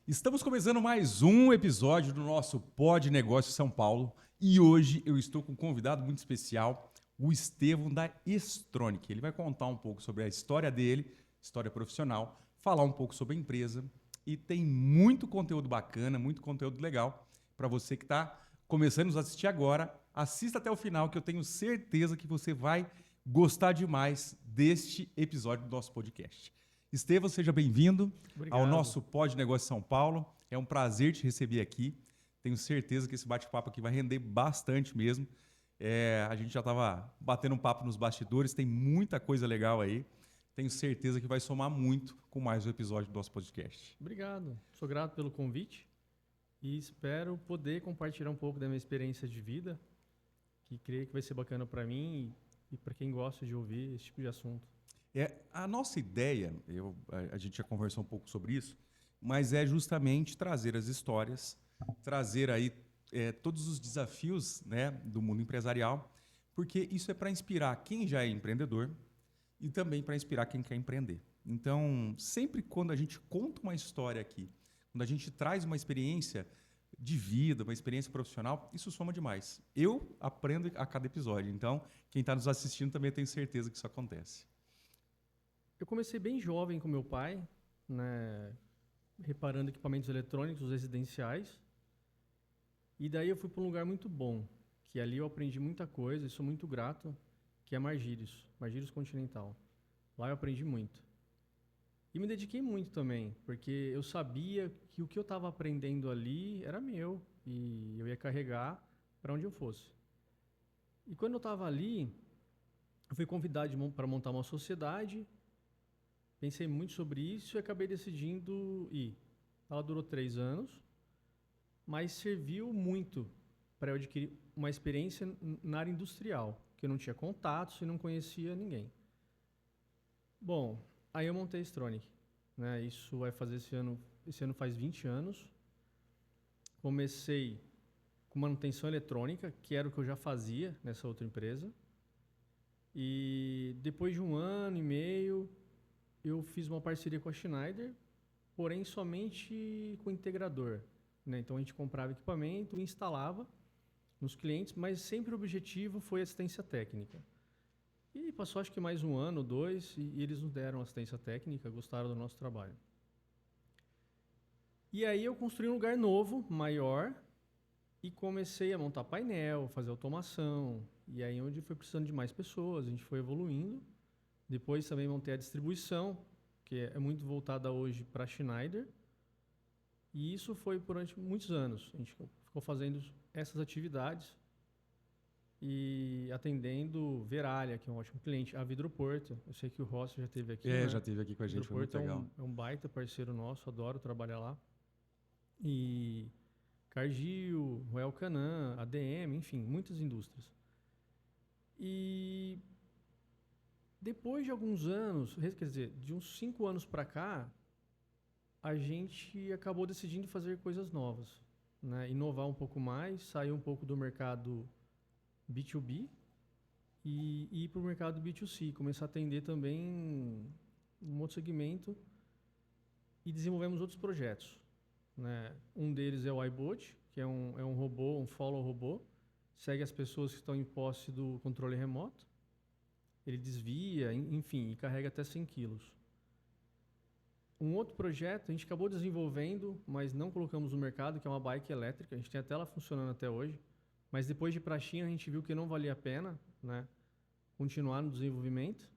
Estamos começando mais um episódio do nosso Pod Negócio São Paulo e hoje eu estou com um convidado muito especial, o Estevão da Estronic. Ele vai contar um pouco sobre a história dele, história profissional, falar um pouco sobre a empresa e tem muito conteúdo bacana, muito conteúdo legal para você que está começando a nos assistir agora. Assista até o final que eu tenho certeza que você vai gostar demais deste episódio do nosso podcast. Estevão, seja bem-vindo ao nosso Pod Negócio São Paulo. É um prazer te receber aqui. Tenho certeza que esse bate-papo aqui vai render bastante mesmo. A gente já estava batendo um papo nos bastidores, tem muita coisa legal aí. Tenho certeza que vai somar muito com mais um episódio do nosso podcast. Obrigado. Sou grato pelo convite e espero poder compartilhar um pouco da minha experiência de vida, que creio que vai ser bacana para mim e para quem gosta de ouvir esse tipo de assunto. A nossa ideia, a gente já conversou um pouco sobre isso, mas é justamente trazer as histórias, trazer aí todos os desafios, né, do mundo empresarial, porque isso é para inspirar quem já é empreendedor e também para inspirar quem quer empreender. Então, sempre quando a gente conta uma história aqui, quando a gente traz uma experiência de vida, uma experiência profissional, isso soma demais. Eu aprendo a cada episódio, então quem está nos assistindo também tem certeza que isso acontece. Eu comecei bem jovem com meu pai, né, reparando equipamentos eletrônicos residenciais. E daí eu fui para um lugar muito bom, que ali eu aprendi muita coisa e sou muito grato, que é Margírios Continental. Lá eu aprendi muito. E me dediquei muito também, porque eu sabia que o que eu estava aprendendo ali era meu e eu ia carregar para onde eu fosse. E quando eu estava ali, eu fui convidado para montar uma sociedade. Pensei muito sobre isso e acabei decidindo ir. Ela durou 3 anos, mas serviu muito para eu adquirir uma experiência na área industrial, que eu não tinha contatos e não conhecia ninguém. Bom, aí eu montei a Estronic, né? Isso vai fazer esse ano faz 20 anos. Comecei com manutenção eletrônica, que era o que eu já fazia nessa outra empresa. E depois de 1 ano e meio, eu fiz uma parceria com a Schneider, porém somente com o integrador, né? Então a gente comprava equipamento e instalava nos clientes, mas sempre o objetivo foi assistência técnica. E passou acho que mais 1 ano, 2, e eles nos deram assistência técnica, gostaram do nosso trabalho. E aí eu construí um lugar novo, maior, e comecei a montar painel, fazer automação, e aí onde foi precisando de mais pessoas, a gente foi evoluindo. Depois também montei a distribuição, que é muito voltada hoje para a Schneider. E isso foi durante muitos anos. A gente ficou fazendo essas atividades e atendendo Verallia, que é um ótimo cliente, a Vidroporto. Eu sei que o Rossi já esteve aqui, né? Já esteve aqui com a gente, foi muito legal. É um baita parceiro nosso, adoro trabalhar lá. E Cargill, Royal Canin, ADM, enfim, muitas indústrias. E depois de alguns anos, quer dizer, de uns 5 anos para cá, a gente acabou decidindo fazer coisas novas, né? Inovar um pouco mais, sair um pouco do mercado B2B e ir para o mercado B2C, começar a atender também um outro segmento e desenvolvemos outros projetos, né? Um deles é o iBot, que é um robô, um follow robô, segue as pessoas que estão em posse do controle remoto. Ele desvia, enfim, e carrega até 100 quilos. Um outro projeto a gente acabou desenvolvendo, mas não colocamos no mercado, que é uma bike elétrica. A gente tem até ela funcionando até hoje. Mas depois de ir para a China, a gente viu que não valia a pena, né, continuar no desenvolvimento.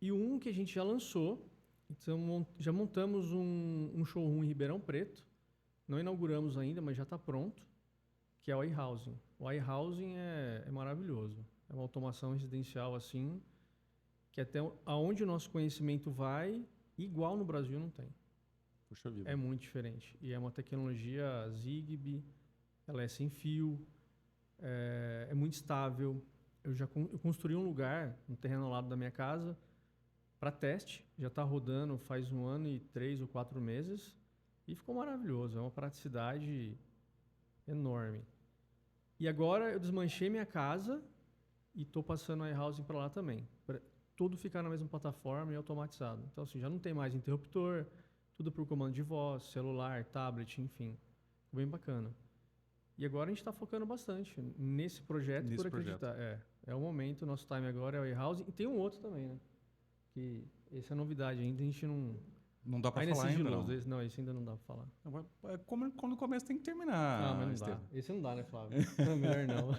E um que a gente já lançou, então já montamos um showroom em Ribeirão Preto. Não inauguramos ainda, mas já está pronto, que é o iHousing. O iHousing é maravilhoso. É uma automação residencial assim, que até aonde o nosso conhecimento vai, igual no Brasil não tem. Puxa vida. É muito diferente. E é uma tecnologia Zigbee, ela é sem fio, é muito estável. Eu construí um lugar, um terreno ao lado da minha casa, para teste. Já está rodando faz 1 ano e 3 ou 4 meses. E ficou maravilhoso. É uma praticidade enorme. E agora eu desmanchei minha casa e estou passando a iHousing para lá também. Tudo ficar na mesma plataforma e automatizado. Então, assim, já não tem mais interruptor, tudo por comando de voz, celular, tablet, enfim. Bem bacana. E agora a gente está focando bastante nesse projeto Nesse por acreditar. É o momento, o nosso time agora é o warehouse. E tem um outro também, né? Que essa é a novidade ainda, a gente não... Não dá para Ainda é falar ainda, sigiloso, não. não, esse ainda não dá pra falar. Quando começa tem que Ah, terminar, mas não Estevam. dá. Esse não dá, né, Flávio? Não, melhor não.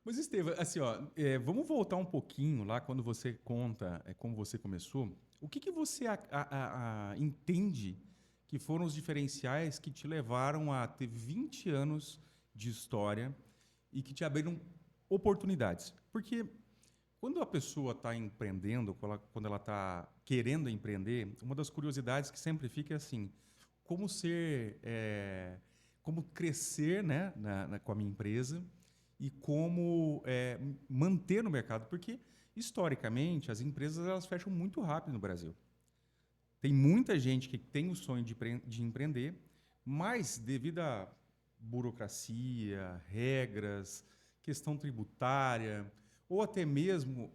Mas, Estevam, assim, ó, vamos voltar um pouquinho lá quando você conta como você começou. O que você entende que foram os diferenciais que te levaram a ter 20 anos de história e que te abriram oportunidades? Porque quando a pessoa está empreendendo, quando ela está querendo empreender, uma das curiosidades que sempre fica é assim, como como crescer, né, com a minha empresa e como manter no mercado, porque historicamente as empresas elas fecham muito rápido no Brasil. Tem muita gente que tem o sonho de empreender, mas devido à burocracia, regras, questão tributária, ou até mesmo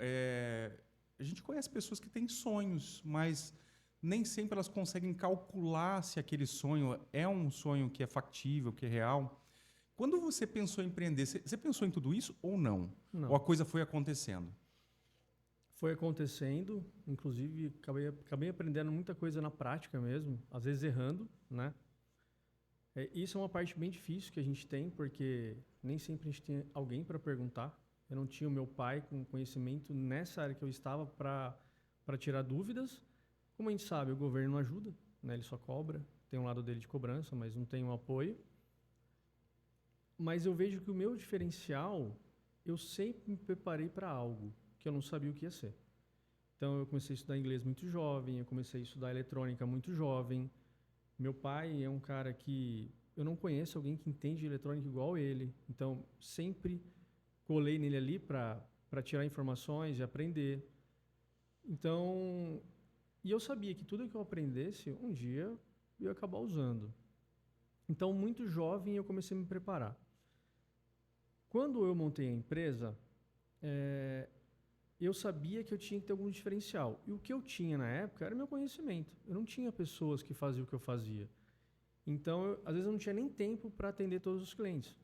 a gente conhece pessoas que têm sonhos, mas nem sempre elas conseguem calcular se aquele sonho é um sonho que é factível, que é real. Quando você pensou em empreender, você pensou em tudo isso ou não? Ou a Não. coisa foi acontecendo? Foi acontecendo, inclusive acabei aprendendo muita coisa na prática mesmo, às vezes errando, né? Isso é uma parte bem difícil que a gente tem, porque nem sempre a gente tem alguém para perguntar. Eu não tinha o meu pai com conhecimento nessa área que eu estava para tirar dúvidas. Como a gente sabe, o governo não ajuda, né? Ele só cobra, tem um lado dele de cobrança, mas não tem um apoio. Mas eu vejo que o meu diferencial, eu sempre me preparei para algo que eu não sabia o que ia ser. Então, eu comecei a estudar inglês muito jovem, eu comecei a estudar eletrônica muito jovem. Meu pai é um cara que eu não conheço alguém que entende de eletrônica igual ele. Então, sempre colei nele ali para tirar informações e aprender. Então, e eu sabia que tudo que eu aprendesse, um dia eu ia acabar usando. Então, muito jovem, eu comecei a me preparar. Quando eu montei a empresa, eu sabia que eu tinha que ter algum diferencial. E o que eu tinha na época era meu conhecimento. Eu não tinha pessoas que faziam o que eu fazia. Então, às vezes, eu não tinha nem tempo para atender todos os clientes.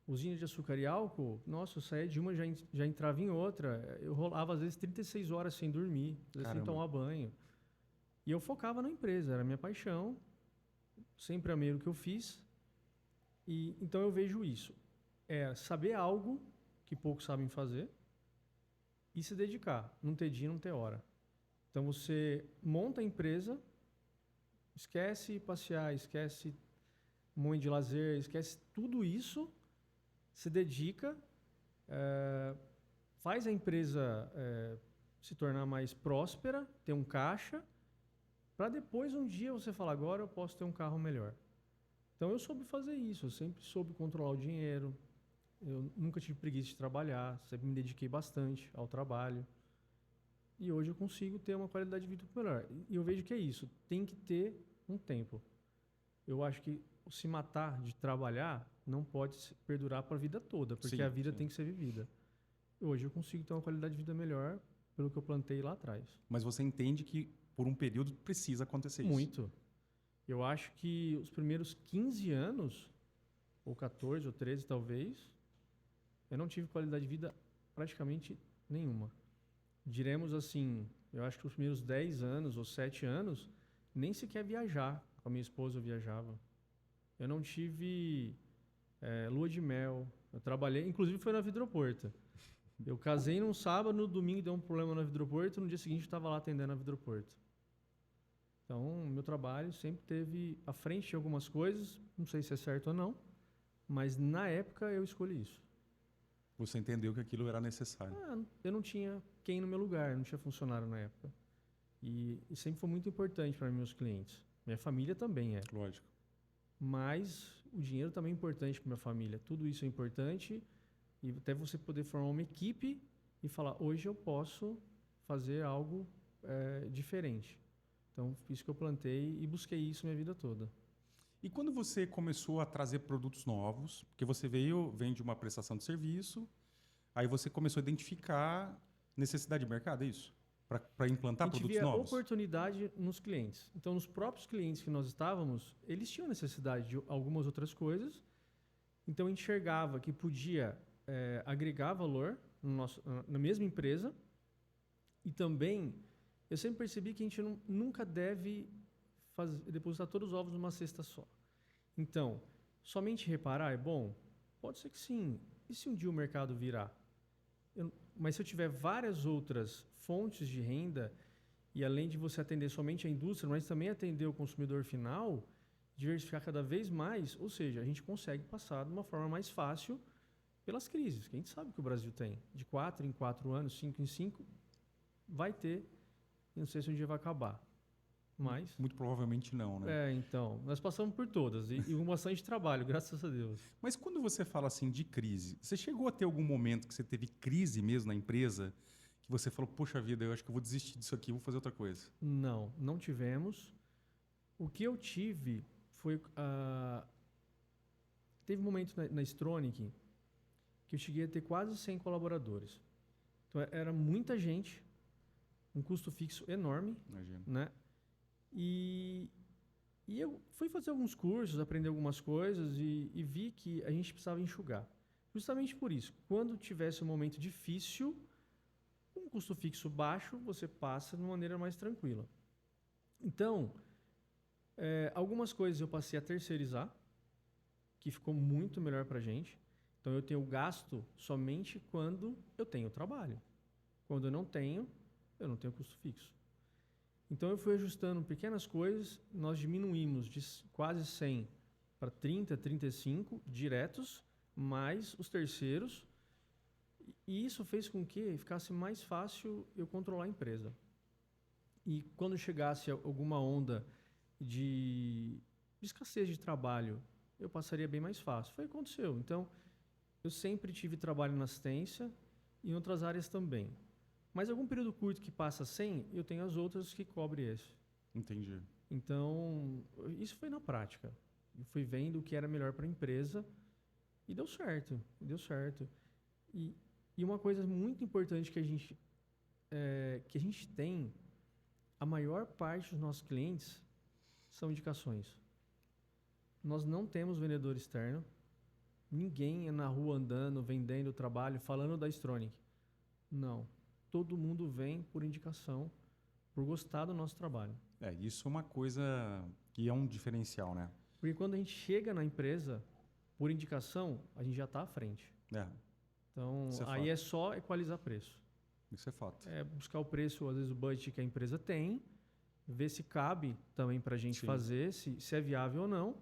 Usina de açúcar e álcool, nossa, eu saía de uma já entrava em outra. Eu rolava, às vezes, 36 horas sem dormir, às vezes sem tomar banho. E eu focava na empresa, era a minha paixão. Sempre amei o que eu fiz. E então eu vejo isso. É saber algo que poucos sabem fazer e se dedicar. Não ter dia, não ter hora. Então você monta a empresa, esquece passear, esquece momento de lazer, esquece tudo isso, se dedica, faz a empresa se tornar mais próspera, ter um caixa, para depois um dia você falar, agora eu posso ter um carro melhor. Então eu soube fazer isso, eu sempre soube controlar o dinheiro, eu nunca tive preguiça de trabalhar, sempre me dediquei bastante ao trabalho. E hoje eu consigo ter uma qualidade de vida melhor. E eu vejo que é isso, tem que ter um tempo. Eu acho que se matar de trabalhar não pode perdurar para a vida toda, porque a vida tem que ser vivida. Hoje eu consigo ter uma qualidade de vida melhor pelo que eu plantei lá atrás. Mas você entende que por um período precisa acontecer isso? Muito. Eu acho que os primeiros 15 anos, ou 14 ou 13 talvez, eu não tive qualidade de vida praticamente nenhuma. Diremos assim, eu acho que os primeiros 10 anos ou 7 anos, nem sequer viajar. Com a minha esposa eu viajava. Eu não tive lua de mel. Eu trabalhei, inclusive foi na Vidroporto. Eu casei num sábado, no domingo deu um problema na Vidroporto, no dia seguinte eu estava lá atendendo a Vidroporto. Então, meu trabalho sempre teve à frente de algumas coisas, não sei se é certo ou não, mas na época eu escolhi isso. Você entendeu que aquilo era necessário? Eu não tinha quem no meu lugar, não tinha funcionário na época. E sempre foi muito importante para meus clientes. Minha família também é. Lógico. Mas o dinheiro também é importante para minha família. Tudo isso é importante e até você poder formar uma equipe e falar, hoje eu posso fazer algo diferente. Então, isso que eu plantei e busquei isso minha vida toda. E quando você começou a trazer produtos novos, porque você vem de uma prestação de serviço, aí você começou a identificar necessidade de mercado, é isso? para implantar A gente produtos via novos? oportunidade nos clientes. Então, nos próprios clientes que nós estávamos, eles tinham necessidade de algumas outras coisas. Então, enxergava que podia agregar valor na mesma empresa. E também, eu sempre percebi que a gente nunca deve depositar todos os ovos numa cesta só. Então, somente reparar é bom? Pode ser que sim. E se um dia o mercado virar? Mas se eu tiver várias outras fontes de renda, e além de você atender somente a indústria, mas também atender o consumidor final, diversificar cada vez mais, ou seja, a gente consegue passar de uma forma mais fácil pelas crises, que a gente sabe que o Brasil tem. De 4 em 4 anos, 5 em 5, vai ter, e não sei se um dia vai acabar. Mas... Muito provavelmente não, né? então, nós passamos por todas, e com bastante trabalho, graças a Deus. Mas quando você fala assim de crise, você chegou a ter algum momento que você teve crise mesmo na empresa, que você falou, poxa vida, eu acho que eu vou desistir disso aqui, vou fazer outra coisa? Não tivemos. O que eu tive foi... teve um momento na Stronach que eu cheguei a ter quase 100 colaboradores. Então, era muita gente, um custo fixo enorme, Imagino. né? E eu fui fazer alguns cursos, aprender algumas coisas e vi que a gente precisava enxugar. Justamente por isso, quando tivesse um momento difícil, com um custo fixo baixo, você passa de uma maneira mais tranquila. Então, algumas coisas eu passei a terceirizar, que ficou muito melhor para a gente. Então, eu tenho gasto somente quando eu tenho trabalho. Quando eu não tenho custo fixo. Então, eu fui ajustando pequenas coisas, nós diminuímos de quase 100 para 30, 35 diretos, mais os terceiros, e isso fez com que ficasse mais fácil eu controlar a empresa. E quando chegasse alguma onda de escassez de trabalho, eu passaria bem mais fácil. Foi o que aconteceu. Então, eu sempre tive trabalho na assistência e em outras áreas também. Mas algum período curto que passa 100, eu tenho as outras que cobrem esse. Entendi. Então, isso foi na prática. Eu fui vendo o que era melhor para a empresa e deu certo. Deu certo. E uma coisa muito importante que a gente tem, a maior parte dos nossos clientes são indicações. Nós não temos vendedor externo. Ninguém é na rua andando, vendendo trabalho, falando da Stronach. Não. Todo mundo vem por indicação, por gostar do nosso trabalho. Isso é uma coisa que é um diferencial, né? Porque quando a gente chega na empresa, por indicação, a gente já está à frente. Então, aí é só equalizar preço. Isso é fato. É buscar o preço, às vezes, o budget que a empresa tem, ver se cabe também para a gente fazer, se é viável ou não,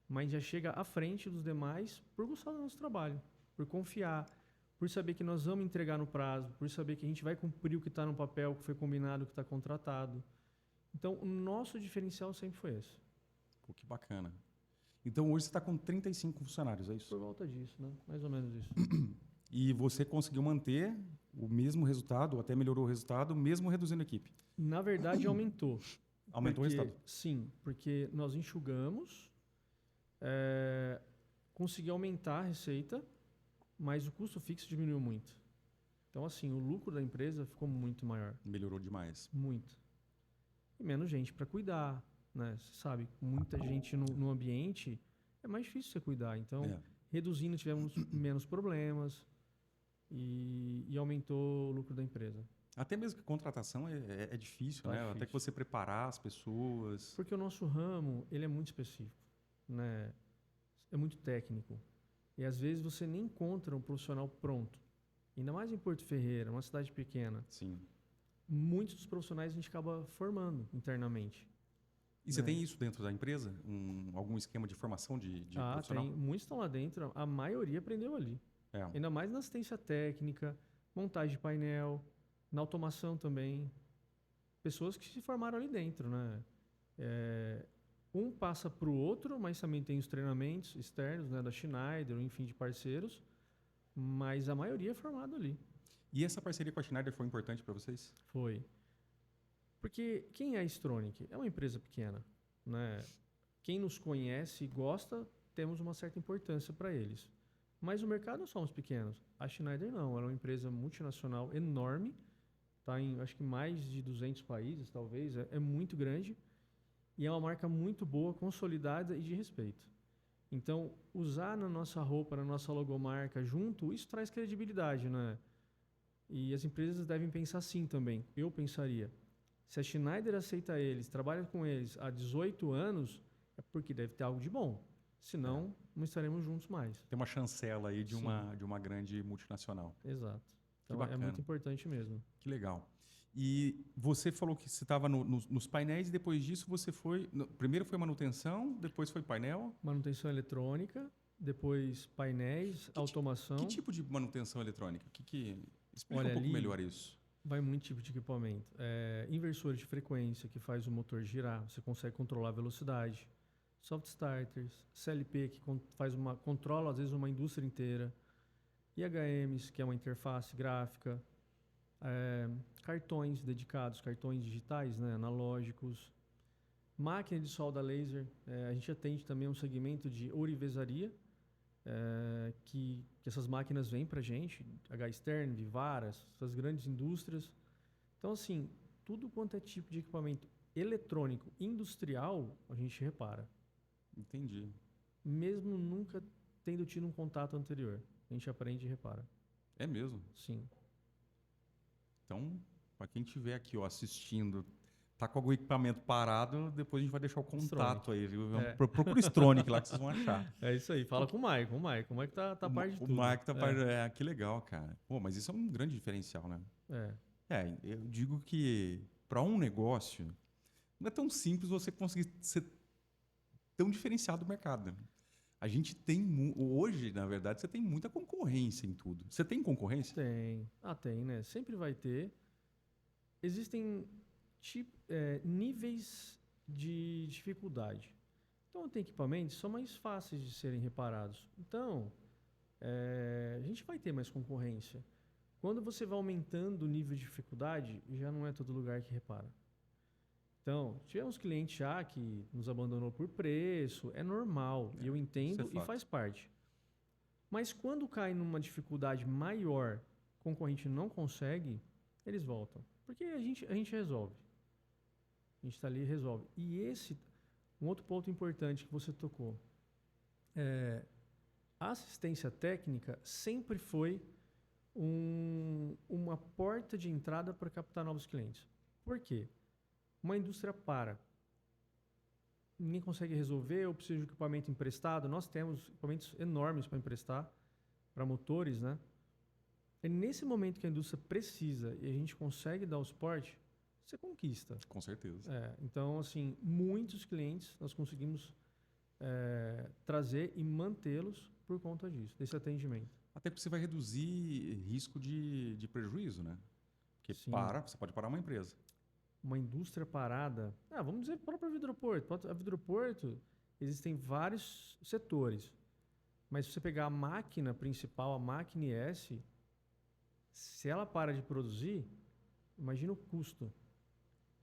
mas já chega à frente dos demais por gostar do nosso trabalho, por confiar, por saber que nós vamos entregar no prazo, por saber que a gente vai cumprir o que está no papel, o que foi combinado, o que está contratado. Então, o nosso diferencial sempre foi esse. Pô, que bacana. Então, hoje você está com 35 funcionários, é isso? Por volta disso, né? Mais ou menos isso. E você conseguiu manter o mesmo resultado, ou até melhorou o resultado, mesmo reduzindo a equipe? Na verdade, aumentou. Aumentou o resultado? Sim, porque nós enxugamos, consegui aumentar a receita, mas o custo fixo diminuiu muito. Então, assim, o lucro da empresa ficou muito maior. Melhorou demais. Muito. E menos gente para cuidar, né? Você sabe, muita gente no ambiente, é mais difícil você cuidar. Então, reduzindo, tivemos menos problemas e aumentou o lucro da empresa. Até mesmo que contratação é difícil, né? Difícil. Até que você preparar as pessoas. Porque o nosso ramo, ele é muito específico, né? É muito técnico. E às vezes você nem encontra um profissional pronto. Ainda mais em Porto Ferreira, uma cidade pequena. Sim. Muitos dos profissionais a gente acaba formando internamente. E você tem isso dentro da empresa? Algum esquema de formação de profissional? Tem. Muitos estão lá dentro. A maioria aprendeu ali. Ainda mais na assistência técnica, montagem de painel, na automação também. Pessoas que se formaram ali dentro, né? Um passa para o outro, mas também tem os treinamentos externos, né, da Schneider, enfim, de parceiros. Mas a maioria é formada ali. E essa parceria com a Schneider foi importante para vocês? Foi. Porque quem é a Stronach? É uma empresa pequena, né? Quem nos conhece e gosta, temos uma certa importância para eles. Mas o mercado nós somos pequenos. A Schneider não, ela é uma empresa multinacional enorme Está em, acho que mais de 200 países, talvez. É muito grande. E é uma marca muito boa, consolidada e de respeito. Então, usar na nossa roupa, na nossa logomarca junto, isso traz credibilidade, né? E as empresas devem pensar assim também. Eu pensaria. Se a Schneider aceita eles, trabalha com eles há 18 anos, é porque deve ter algo de bom. Senão, não estaremos juntos mais. Tem uma chancela aí Sim. de uma grande multinacional. Exato. Então, é bacana. muito importante mesmo. Que legal. E você falou que você estava nos painéis e depois disso você foi... Primeiro foi manutenção, depois foi painel. Manutenção eletrônica, depois painéis, automação. Que tipo de manutenção eletrônica? Explica Olha, um pouco ali melhor isso. vai muito tipo de equipamento. Inversor de frequência, que faz o motor girar, você consegue controlar a velocidade. Soft starters, CLP, que controla às vezes uma indústria inteira. IHMs, que é uma interface gráfica. Cartões dedicados, cartões digitais, né, analógicos. Máquina de solda laser. A gente atende também um segmento de ourivesaria, que essas máquinas vêm para a gente, H-Stern, Vivaras, essas grandes indústrias. Então, assim, tudo quanto é tipo de equipamento eletrônico industrial, a gente repara. Entendi. Mesmo nunca tendo tido um contato anterior. A gente aprende e repara. É mesmo? Sim. Então, para quem estiver aqui ó, assistindo, tá com algum equipamento parado, depois a gente vai deixar o contato aí, viu? Procura o Stronic lá que vocês vão achar. É isso aí. Fala com o Maicon. O Maicon tá a parte de tudo. O Maicon tá parte... que legal, cara. Pô, mas isso é um grande diferencial, né? Eu digo que para um negócio, não é tão simples você conseguir ser tão diferenciado do mercado, né? A gente tem... Hoje, na verdade, você tem muita concorrência em tudo. Você tem concorrência? Tem. Tem, né? Sempre vai ter. Existem níveis de dificuldade. Então, tem equipamentos que são mais fáceis de serem reparados. Então, a gente vai ter mais concorrência. Quando você vai aumentando o nível de dificuldade, já não é todo lugar que repara. Então, tivemos cliente já que nos abandonou por preço, é normal, e eu entendo e faz parte. Mas quando cai numa dificuldade maior, o concorrente não consegue, eles voltam. Porque a gente resolve. A gente está ali e resolve. E um outro ponto importante que você tocou, a assistência técnica sempre foi uma porta de entrada para captar novos clientes. Por quê? Uma indústria para. Ninguém consegue resolver, ou precisa de equipamento emprestado. Nós temos equipamentos enormes para emprestar, para motores, né? É nesse momento que a indústria precisa e a gente consegue dar o suporte, você conquista. Com certeza. Então, assim, muitos clientes nós conseguimos trazer e mantê-los por conta disso, desse atendimento. Até porque você vai reduzir risco de prejuízo, né? Porque você pode parar uma empresa. Uma indústria parada, vamos dizer, próprio Vidroporto. A Vidroporto, existem vários setores. Mas se você pegar a máquina principal, a máquina IS, se ela para de produzir, imagina o custo.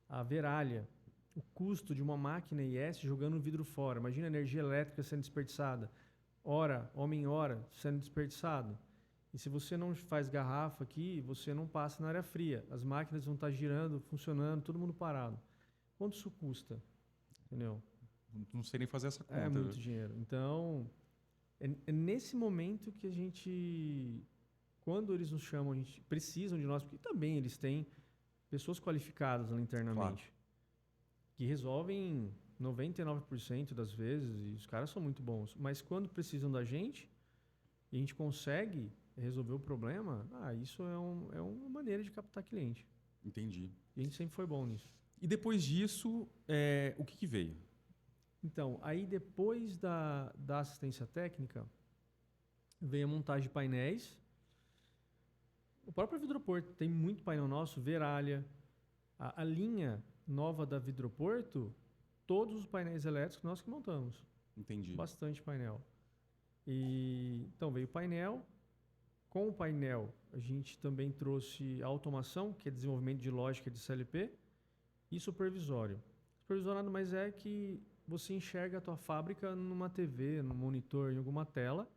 A Veralha, o custo de uma máquina IS jogando o vidro fora. Imagina a energia elétrica sendo desperdiçada. Homem-hora sendo desperdiçado. E se você não faz garrafa aqui, você não passa na área fria. As máquinas vão estar girando, funcionando, todo mundo parado. Quanto isso custa? Entendeu? Não sei nem fazer essa conta. É muito dinheiro. Então, é nesse momento que a gente, quando eles nos chamam, a gente precisam de nós, porque também eles têm pessoas qualificadas lá internamente, claro, que resolvem 99% das vezes, e os caras são muito bons. Mas quando precisam da gente, e a gente consegue resolver o problema, isso é uma maneira de captar cliente. Entendi. E a gente sempre foi bom nisso. E depois disso, o que veio? Então, aí depois da assistência técnica, veio a montagem de painéis. O próprio Vidroporto tem muito painel nosso, Veralha. A linha nova da Vidroporto, todos os painéis elétricos nós que montamos. Entendi. Bastante painel. Então veio o painel. Com o painel, a gente também trouxe a automação, que é desenvolvimento de lógica de CLP, e supervisório. Supervisório nada mais é que você enxerga a tua fábrica numa TV, num monitor, em alguma tela.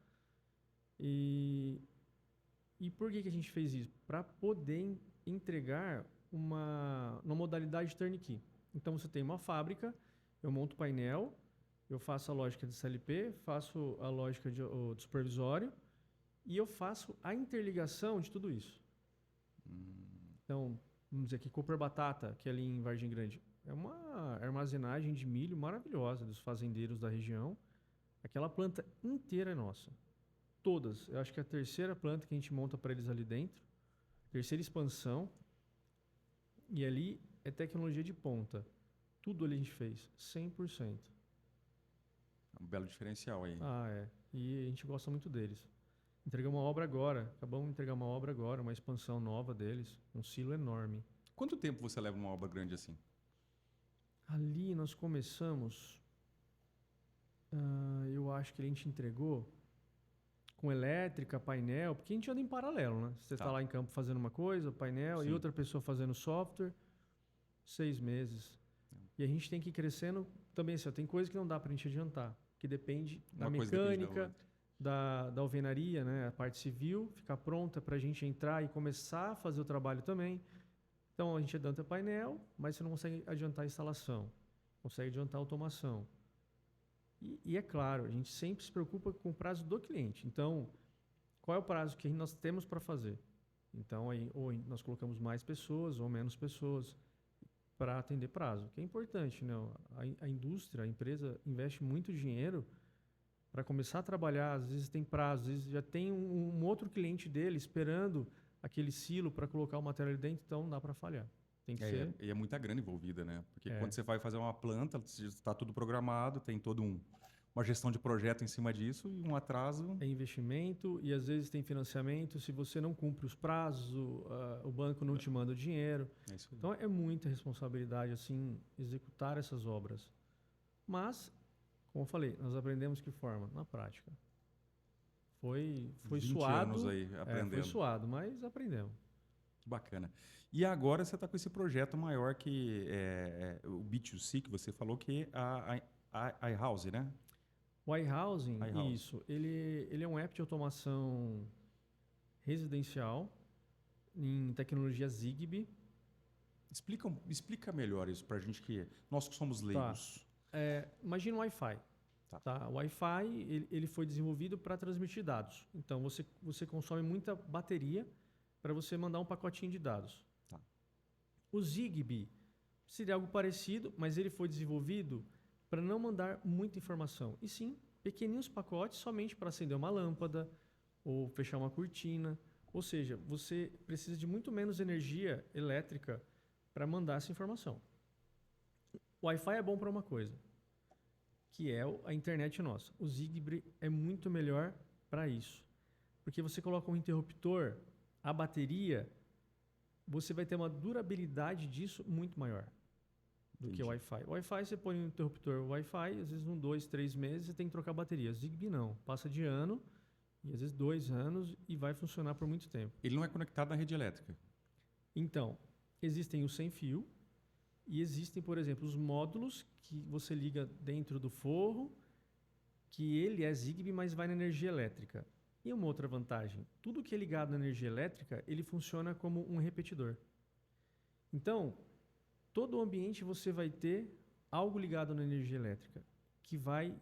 E por que a gente fez isso? Para poder entregar uma modalidade turnkey. Então, você tem uma fábrica, eu monto o painel, eu faço a lógica de CLP, faço a lógica do supervisório e eu faço a interligação de tudo isso. Então, vamos dizer que Cooper Batata, que é ali em Vargem Grande, é uma armazenagem de milho maravilhosa dos fazendeiros da região. Aquela planta inteira é nossa. Todas. Eu acho que é a terceira planta que a gente monta para eles ali dentro. Terceira expansão. E ali é tecnologia de ponta. Tudo ali a gente fez. 100%. É um belo diferencial aí. Ah, é. E a gente gosta muito deles. Entregamos uma obra agora. Acabamos de entregar uma obra agora, uma expansão nova deles. Um silo enorme. Quanto tempo você leva uma obra grande assim? Ali nós começamos... eu acho que a gente entregou com elétrica, painel, porque a gente anda em paralelo, né? Você está lá em campo fazendo uma coisa, painel, Sim. e outra pessoa fazendo software, 6 meses. E a gente tem que ir crescendo também, assim, ó, tem coisa que não dá para a gente adiantar, que depende da Uma coisa depende da mecânica, da alvenaria, né? A parte civil, ficar pronta para a gente entrar e começar a fazer o trabalho também. Então, a gente adianta painel, mas você não consegue adiantar a instalação, consegue adiantar a automação. E é claro, a gente sempre se preocupa com o prazo do cliente. Então, qual é o prazo que nós temos para fazer? Então, aí, ou nós colocamos mais pessoas ou menos pessoas para atender prazo, que é importante, né? A indústria, a empresa investe muito dinheiro para começar a trabalhar. Às vezes tem prazo, às vezes já tem um outro cliente dele esperando aquele silo para colocar o material ali dentro, então não dá para falhar. Tem que ser. E é muita grana envolvida, né? Porque quando você vai fazer uma planta, está tudo programado, tem todo uma gestão de projeto em cima disso e um atraso. É investimento e às vezes tem financiamento. Se você não cumpre os prazos, o banco não te manda o dinheiro. É isso aí. Então é muita responsabilidade assim executar essas obras. Mas, como eu falei, nós aprendemos que forma? Na prática. Foi 20 suado. anos aí aprendendo. Foi suado, mas aprendemos. Bacana. E agora você está com esse projeto maior que é o B2C, que você falou, que é a iHouse, né? O iHousing, iHouse. isso, ele é um app de automação residencial em tecnologia Zigbee. Explica melhor isso para a gente nós que somos leigos. Imagina um Wi-Fi. Tá. O Wi-Fi ele foi desenvolvido para transmitir dados. Então, você consome muita bateria para você mandar um pacotinho de dados. Tá. O Zigbee seria algo parecido, mas ele foi desenvolvido para não mandar muita informação. E sim, pequeninos pacotes somente para acender uma lâmpada ou fechar uma cortina. Ou seja, você precisa de muito menos energia elétrica para mandar essa informação. O Wi-Fi é bom para uma coisa, que é a internet nossa. O Zigbee é muito melhor para isso. Porque você coloca um interruptor, a bateria, você vai ter uma durabilidade disso muito maior do que o Wi-Fi. O Wi-Fi, você põe um interruptor Wi-Fi, às vezes 2, 3 meses, você tem que trocar a bateria. Zigbee não. Passa de ano, e às vezes 2 anos, e vai funcionar por muito tempo. Ele não é conectado na rede elétrica. Então, existem os sem fio, e existem, por exemplo, os módulos que você liga dentro do forro, que ele é Zigbee, mas vai na energia elétrica. E uma outra vantagem, tudo que é ligado na energia elétrica, ele funciona como um repetidor. Então, todo o ambiente você vai ter algo ligado na energia elétrica, que vai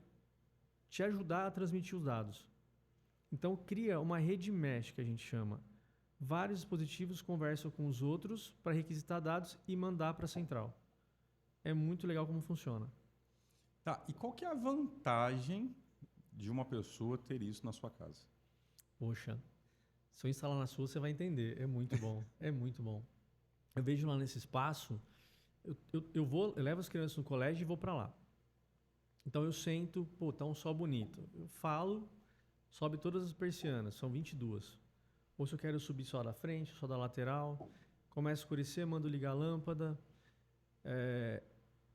te ajudar a transmitir os dados. Então, cria uma rede mesh, que a gente chama. Vários dispositivos conversam com os outros para requisitar dados e mandar para a central. É muito legal como funciona. Tá, e qual que é a vantagem de uma pessoa ter isso na sua casa? Poxa, se eu instalar na sua, você vai entender. É muito bom, é muito bom. Eu vejo lá nesse espaço, eu levo as crianças no colégio e vou para lá. Então eu sento, tá um sol bonito. Eu falo, sobe todas as persianas, são 22. Ou se eu quero subir só da frente, só da lateral, começa a escurecer, mando ligar a lâmpada.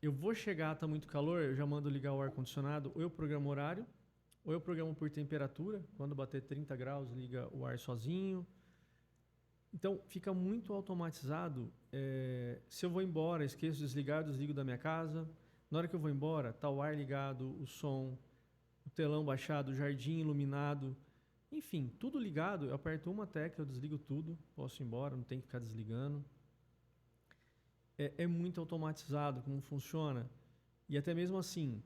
Eu vou chegar, está muito calor, eu já mando ligar o ar-condicionado, ou eu programo horário, ou eu programo por temperatura, quando bater 30 graus, liga o ar sozinho. Então, fica muito automatizado. Se eu vou embora, esqueço de desligar, eu desligo da minha casa. Na hora que eu vou embora, está o ar ligado, o som, o telão baixado, o jardim iluminado. Enfim, tudo ligado, eu aperto uma tecla, eu desligo tudo, posso ir embora, não tem que ficar desligando. É muito automatizado como funciona. E até mesmo assim,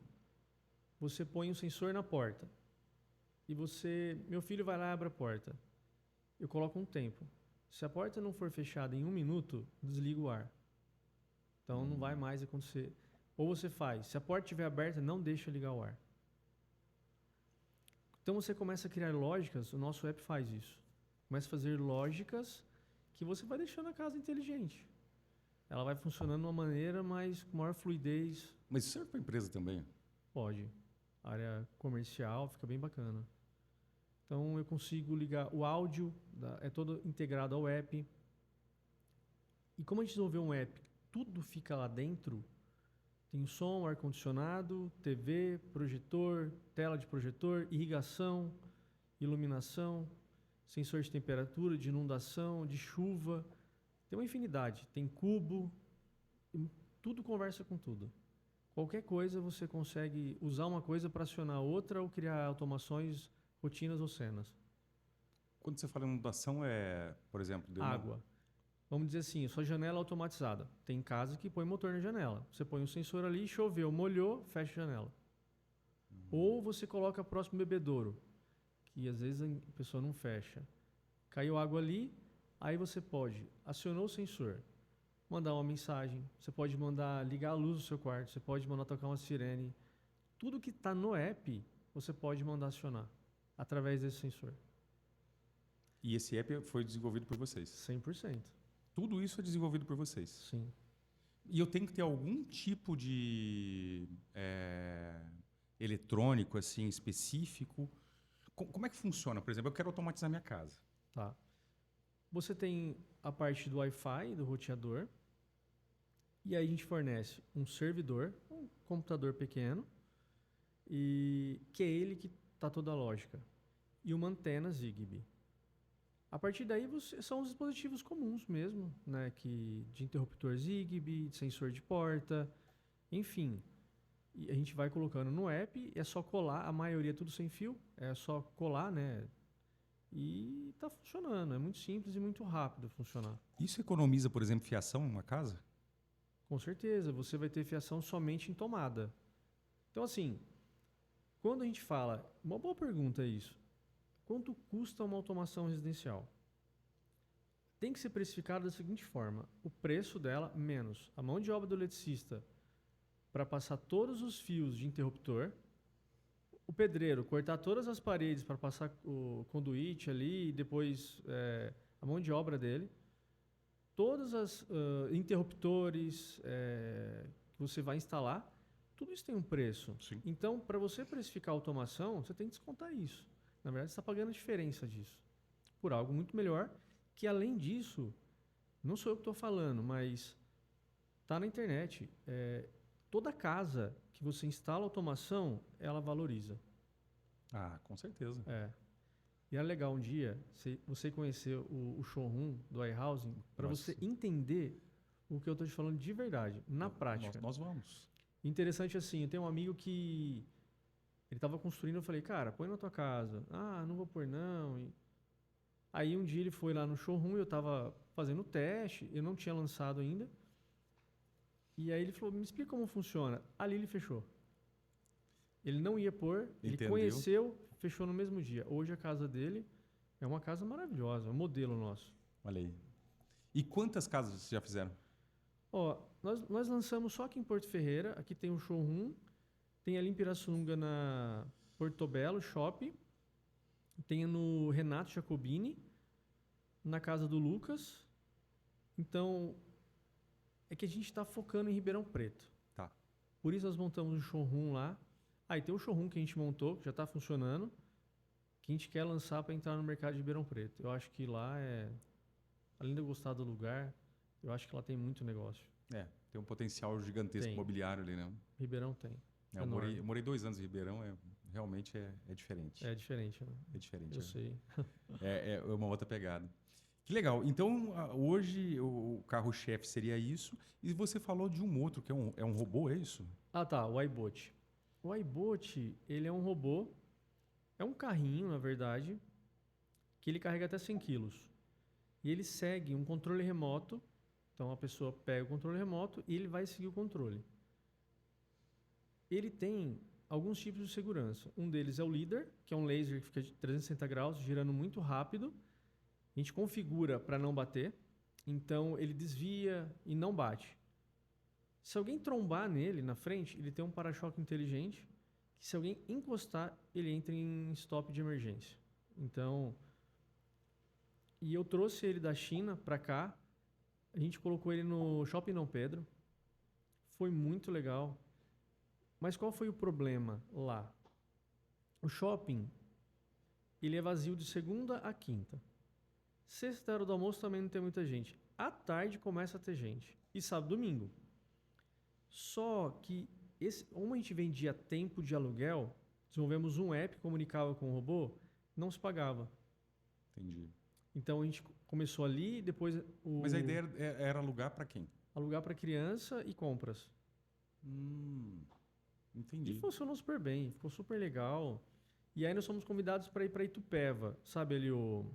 você põe um sensor na porta e meu filho vai lá e abre a porta. Eu coloco um tempo. Se a porta não for fechada em 1 minuto, desliga o ar. Então não vai mais acontecer. Ou você faz, se a porta estiver aberta, não deixa ligar o ar. Então você começa a criar lógicas, o nosso app faz isso. Começa a fazer lógicas que você vai deixando a casa inteligente. Ela vai funcionando de uma maneira, mas com maior fluidez. Mas isso serve para empresa também? Pode. Área comercial, fica bem bacana. Então eu consigo ligar o áudio, é todo integrado ao app. E como a gente desenvolveu um app, tudo fica lá dentro. Tem som, ar-condicionado, TV, projetor, tela de projetor, irrigação, iluminação, sensor de temperatura, de inundação, de chuva. Tem uma infinidade. Tem cubo, tudo conversa com tudo. Qualquer coisa você consegue usar uma coisa para acionar outra ou criar automações, rotinas ou cenas. Quando você fala inundação, por exemplo... Água. Vamos dizer assim, sua janela é automatizada. Tem casa que põe motor na janela. Você põe um sensor ali, choveu, molhou, fecha a janela. Ou você coloca próximo bebedouro, que às vezes a pessoa não fecha. Caiu água ali, aí você pode, acionou o sensor, mandar uma mensagem, você pode mandar ligar a luz do seu quarto, você pode mandar tocar uma sirene. Tudo que está no app, você pode mandar acionar através desse sensor. E esse app foi desenvolvido por vocês? 100%. Tudo isso é desenvolvido por vocês? Sim. E eu tenho que ter algum tipo de eletrônico assim específico? Como é que funciona? Por exemplo, eu quero automatizar minha casa. Tá. Você tem a parte do Wi-Fi, do roteador. E aí a gente fornece um servidor, um computador pequeno, e que é ele que está toda a lógica. E uma antena Zigbee. A partir daí são os dispositivos comuns mesmo, né? De interruptor Zigbee, de sensor de porta, enfim. E a gente vai colocando no app, é só colar, a maioria é tudo sem fio, é só colar, né? E está funcionando, é muito simples e muito rápido funcionar. Isso economiza, por exemplo, fiação em uma casa? Com certeza, você vai ter fiação somente em tomada. Então assim, quando a gente fala, uma boa pergunta é isso. Quanto custa uma automação residencial? Tem que ser precificado da seguinte forma: o preço dela menos a mão de obra do eletricista para passar todos os fios de interruptor, o pedreiro cortar todas as paredes para passar o conduíte ali e depois a mão de obra dele, todos os interruptores que você vai instalar, tudo isso tem um preço. Sim. Então, para você precificar a automação, você tem que descontar isso. Na verdade, você está pagando a diferença disso por algo muito melhor, que além disso, não sou eu que estou falando, mas está na internet. Toda casa que você instala automação, ela valoriza. Ah, com certeza. E é legal um dia você conhecer o showroom do iHousing para você entender o que eu estou te falando de verdade, na prática. Nós vamos. Interessante assim, eu tenho um amigo que ele estava construindo, eu falei, cara, põe na tua casa. Ah, não vou pôr não. Aí um dia ele foi lá no showroom, eu estava fazendo o teste, eu não tinha lançado ainda. E aí ele falou, me explica como funciona. Ali ele fechou. Ele não ia pôr, ele conheceu, fechou no mesmo dia. Hoje a casa dele é uma casa maravilhosa, é um modelo nosso. Olha aí. E quantas casas vocês já fizeram? Ó, nós lançamos só aqui em Porto Ferreira, aqui tem um showroom, tem ali em Pirassununga na Portobello Shopping, tem no Renato Jacobini, na casa do Lucas. Então, é que a gente está focando em Ribeirão Preto. Tá. Por isso nós montamos um showroom lá. Aí tem um showroom que a gente montou, que já está funcionando, que a gente quer lançar para entrar no mercado de Ribeirão Preto. Eu acho que lá além de eu gostar do lugar, eu acho que lá tem muito negócio. Tem um potencial gigantesco imobiliário ali, né? Ribeirão tem. Eu morei 2 anos em Ribeirão, realmente é diferente. É diferente, né? É diferente. Eu sei. É uma outra pegada. Que legal. Então, hoje o carro-chefe seria isso. E você falou de um outro, que é um robô, é isso? Ah, tá. O iBot. O iBot, ele é um robô. É um carrinho, na verdade. que ele carrega até 100 quilos. E ele segue um controle remoto. Então a pessoa pega o controle remoto e ele vai seguir o controle. Ele tem alguns tipos de segurança. Um deles é o LiDAR, que é um laser que fica de 360 graus, girando muito rápido. A gente configura para não bater. Então ele desvia e não bate. Se alguém trombar nele na frente, ele tem um para-choque inteligente, que se alguém encostar, ele entra em stop de emergência. Então, e eu trouxe ele da China para cá. A gente colocou ele no Shopping Dom Pedro. Foi muito legal. Mas qual foi o problema lá? O shopping, ele é vazio de segunda a quinta. Sexta, hora do almoço, também não tem muita gente. À tarde começa a ter gente. E sábado, domingo. Só que, como a gente vendia tempo de aluguel, desenvolvemos um app que comunicava com o robô, não se pagava. Entendi. Então a gente começou ali, depois Mas a ideia era alugar para quem? alugar para criança e compras. Entendi. E funcionou super bem, ficou super legal. E aí nós fomos convidados para ir para Itupeva, sabe ali o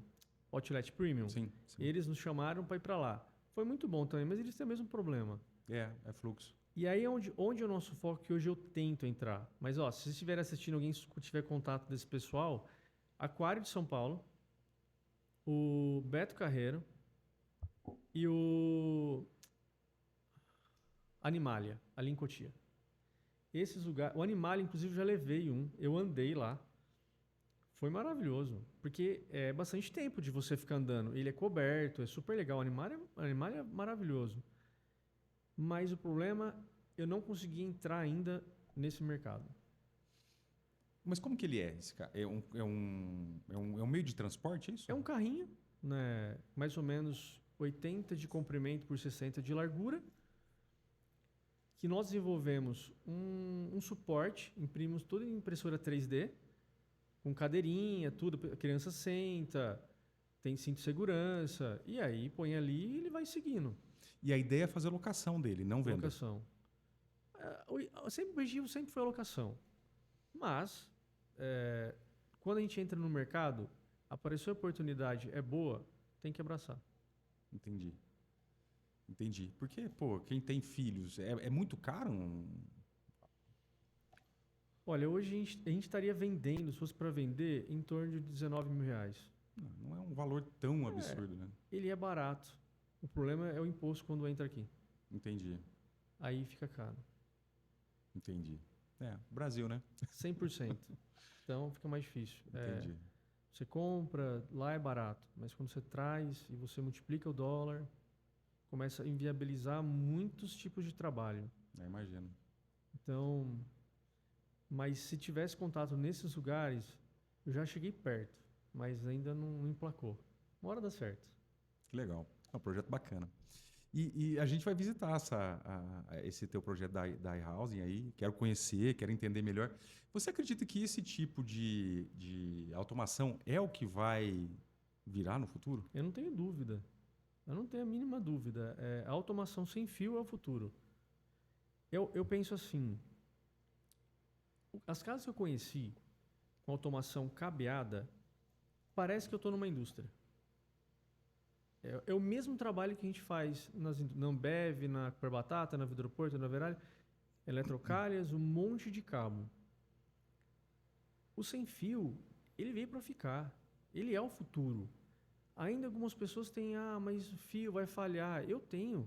Outlet Premium? Sim. Eles nos chamaram para ir para lá. Foi muito bom também, mas eles têm o mesmo problema. É fluxo. E aí é onde é o nosso foco, que hoje eu tento entrar. Mas ó, se vocês estiverem assistindo, alguém tiver contato desse pessoal, Aquário de São Paulo, o Beto Carreiro e o Animalia, ali em Cotia. Esses lugares, o Animalia, inclusive, eu já levei um, eu andei lá. Foi maravilhoso, porque é bastante tempo de você ficar andando. Ele é coberto, é super legal. O Animalia é maravilhoso. Mas o problema, eu não consegui entrar ainda nesse mercado. Mas como que ele é? Esse cara? É um meio de transporte, é isso? É um carrinho, né, mais ou menos 80 de comprimento por 60 de largura, que nós desenvolvemos um suporte, imprimimos tudo em impressora 3D, com cadeirinha, tudo, a criança senta, tem cinto de segurança, e aí põe ali e ele vai seguindo. E a ideia é fazer locação dele, não venda. Locação. O objetivo sempre foi a locação. Mas, quando a gente entra no mercado, apareceu a oportunidade, é boa, tem que abraçar. Entendi. Porque, pô, quem tem filhos, é muito caro? Olha, hoje a gente estaria vendendo, se fosse para vender, em torno de R$19 mil. Não é um valor tão absurdo, né? Ele é barato. O problema é o imposto quando entra aqui. Entendi. Aí fica caro. Entendi. Brasil, né? 100%. Então fica mais difícil. Entendi. Você compra, lá é barato. Mas quando você traz e você multiplica o dólar, começa a inviabilizar muitos tipos de trabalho. Imagino. Então, mas se tivesse contato nesses lugares, eu já cheguei perto, mas ainda não emplacou. Uma hora dá certo. Que legal. É um projeto bacana. E a gente vai visitar esse teu projeto da iHousing aí. Quero conhecer, quero entender melhor. Você acredita que esse tipo de automação é o que vai virar no futuro? Eu não tenho dúvida. Eu não tenho a mínima dúvida. A automação sem fio é o futuro. Eu penso assim, as casas que eu conheci com automação cabeada, parece que eu estou numa indústria. É o mesmo trabalho que a gente faz na Ambev, na Cooper Batata, na Vidroporto, na Veralha, Eletrocalhas, um monte de cabo. O sem fio, ele veio para ficar. Ele é o futuro. Ainda algumas pessoas têm, mas o fio vai falhar. Eu tenho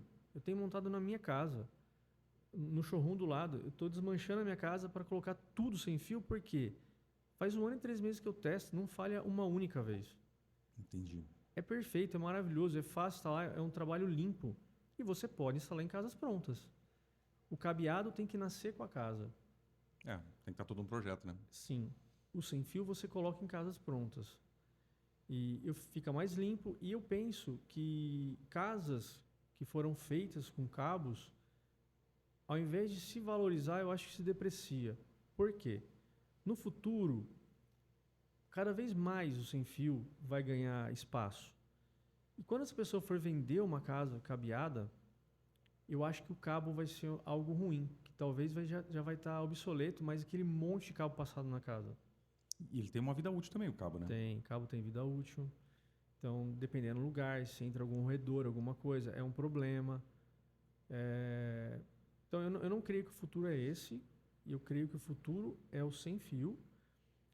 montado na minha casa, no showroom do lado. Eu estou desmanchando a minha casa para colocar tudo sem fio, porque faz 1 ano e 3 meses que eu testo, não falha uma única vez. Entendi. É perfeito, é maravilhoso, é fácil instalar, é um trabalho limpo. E você pode instalar em casas prontas. O cabeado tem que nascer com a casa. Tem que estar todo um projeto, né? Sim. O sem fio você coloca em casas prontas. E fica mais limpo. E eu penso que casas que foram feitas com cabos, ao invés de se valorizar, eu acho que se deprecia. Por quê? No futuro, cada vez mais o sem fio vai ganhar espaço. E quando essa pessoa for vender uma casa cabeada, eu acho que o cabo vai ser algo ruim, que talvez já vai estar obsoleto, mas aquele monte de cabo passado na casa. E ele tem uma vida útil também, o cabo, né? Cabo tem vida útil. Então, dependendo do lugar, se entra algum roedor, alguma coisa, é um problema. Então, eu não creio que o futuro é esse. Eu creio que o futuro é o sem fio.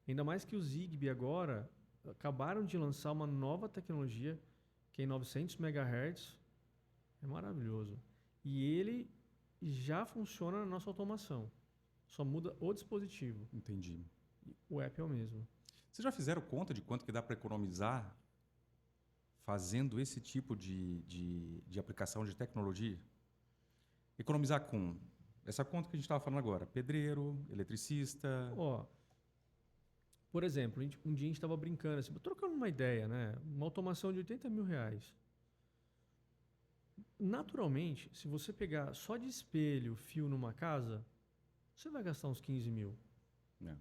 Ainda mais que o Zigbee agora acabaram de lançar uma nova tecnologia que é em 900 MHz. É maravilhoso. E ele já funciona na nossa automação. Só muda o dispositivo. Entendi. O app é o mesmo. Vocês já fizeram conta de quanto que dá para economizar fazendo esse tipo de aplicação de tecnologia? Economizar com essa conta que a gente estava falando agora. Pedreiro, eletricista. Ó, por exemplo, um dia a gente estava brincando, assim, trocando uma ideia, né? Uma automação de R$ 80.000. Naturalmente, se você pegar só de espelho, fio numa casa, você vai gastar uns 15 mil. É.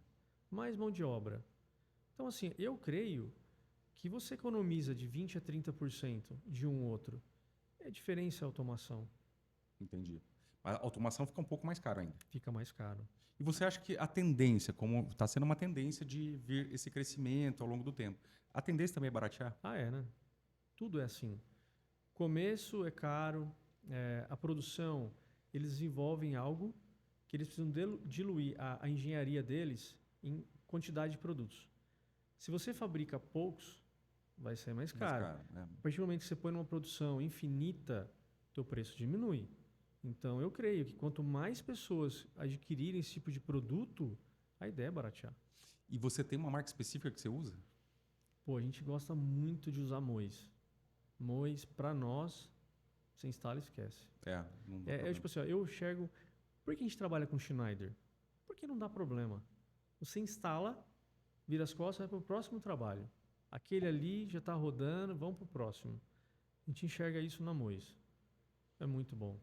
Mais mão de obra. Então, assim, eu creio que você economiza de 20% a 30% de um outro. É diferença a automação. Entendi. A automação fica um pouco mais cara ainda. Fica mais caro. E você acha que a tendência, como está sendo uma tendência de vir esse crescimento ao longo do tempo, a tendência também é baratear? Ah, é, né? Tudo é assim. Começo é caro, a produção, eles desenvolvem algo que eles precisam diluir a engenharia deles em quantidade de produtos. Se você fabrica poucos, vai ser mais caro. né? A partir do momento que você põe numa produção infinita, teu preço diminui. Então, eu creio que quanto mais pessoas adquirirem esse tipo de produto, a ideia é baratear. E você tem uma marca específica que você usa? Pô, a gente gosta muito de usar Mois. Mois, para nós, você instala e esquece. Não dá problema. Tipo assim, ó, eu enxergo... Por que a gente trabalha com Schneider? Porque não dá problema. Você instala, vira as costas, vai para o próximo trabalho. Aquele ali já está rodando, vamos para o próximo. A gente enxerga isso na Mois. É muito bom.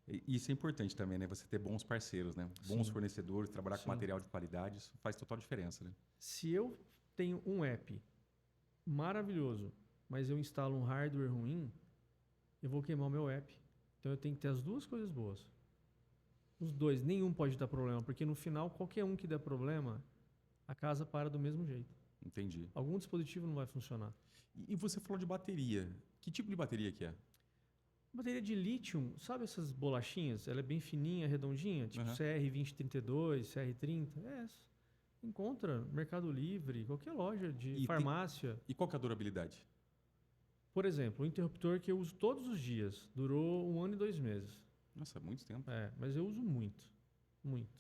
E isso é importante também, né? Você ter bons parceiros, né? Bons Sim. fornecedores, trabalhar Sim. com material de qualidade, isso faz total diferença, né? Se eu tenho um app maravilhoso, mas eu instalo um hardware ruim, eu vou queimar o meu app. Então eu tenho que ter as duas coisas boas. Os dois, nenhum pode dar problema, porque no final, qualquer um que der problema, a casa para do mesmo jeito. Entendi. Algum dispositivo não vai funcionar. E você falou de bateria. Que tipo de bateria que é? Bateria de lítio, sabe essas bolachinhas? Ela é bem fininha, redondinha, tipo Uhum. CR2032, CR30. É essa. Encontra no Mercado Livre, qualquer loja de farmácia. E qual que é a durabilidade? Por exemplo, o interruptor que eu uso todos os dias, durou 1 ano e 2 meses. Nossa, é muito tempo. Mas eu uso muito. Muito.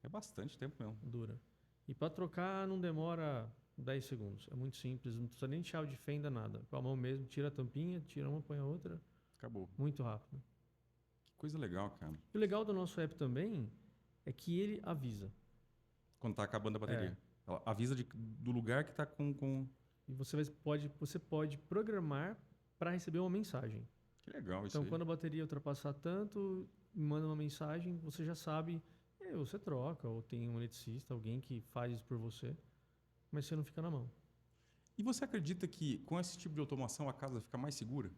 É bastante tempo mesmo. Dura. E para trocar não demora 10 segundos. É muito simples, não precisa nem de chave de fenda, nada. Com a mão mesmo, tira a tampinha, tira uma, põe a outra. Acabou. Muito rápido. Que coisa legal, cara. E o legal do nosso app também é que ele avisa. Quando tá acabando a bateria. Ela avisa do lugar que tá com... E você pode programar para receber uma mensagem. Que legal isso Então, aí. quando a bateria ultrapassar tanto, manda uma mensagem, você já sabe, você troca, ou tem um eletricista, alguém que faz isso por você, mas você não fica na mão. E você acredita que com esse tipo de automação a casa fica mais segura?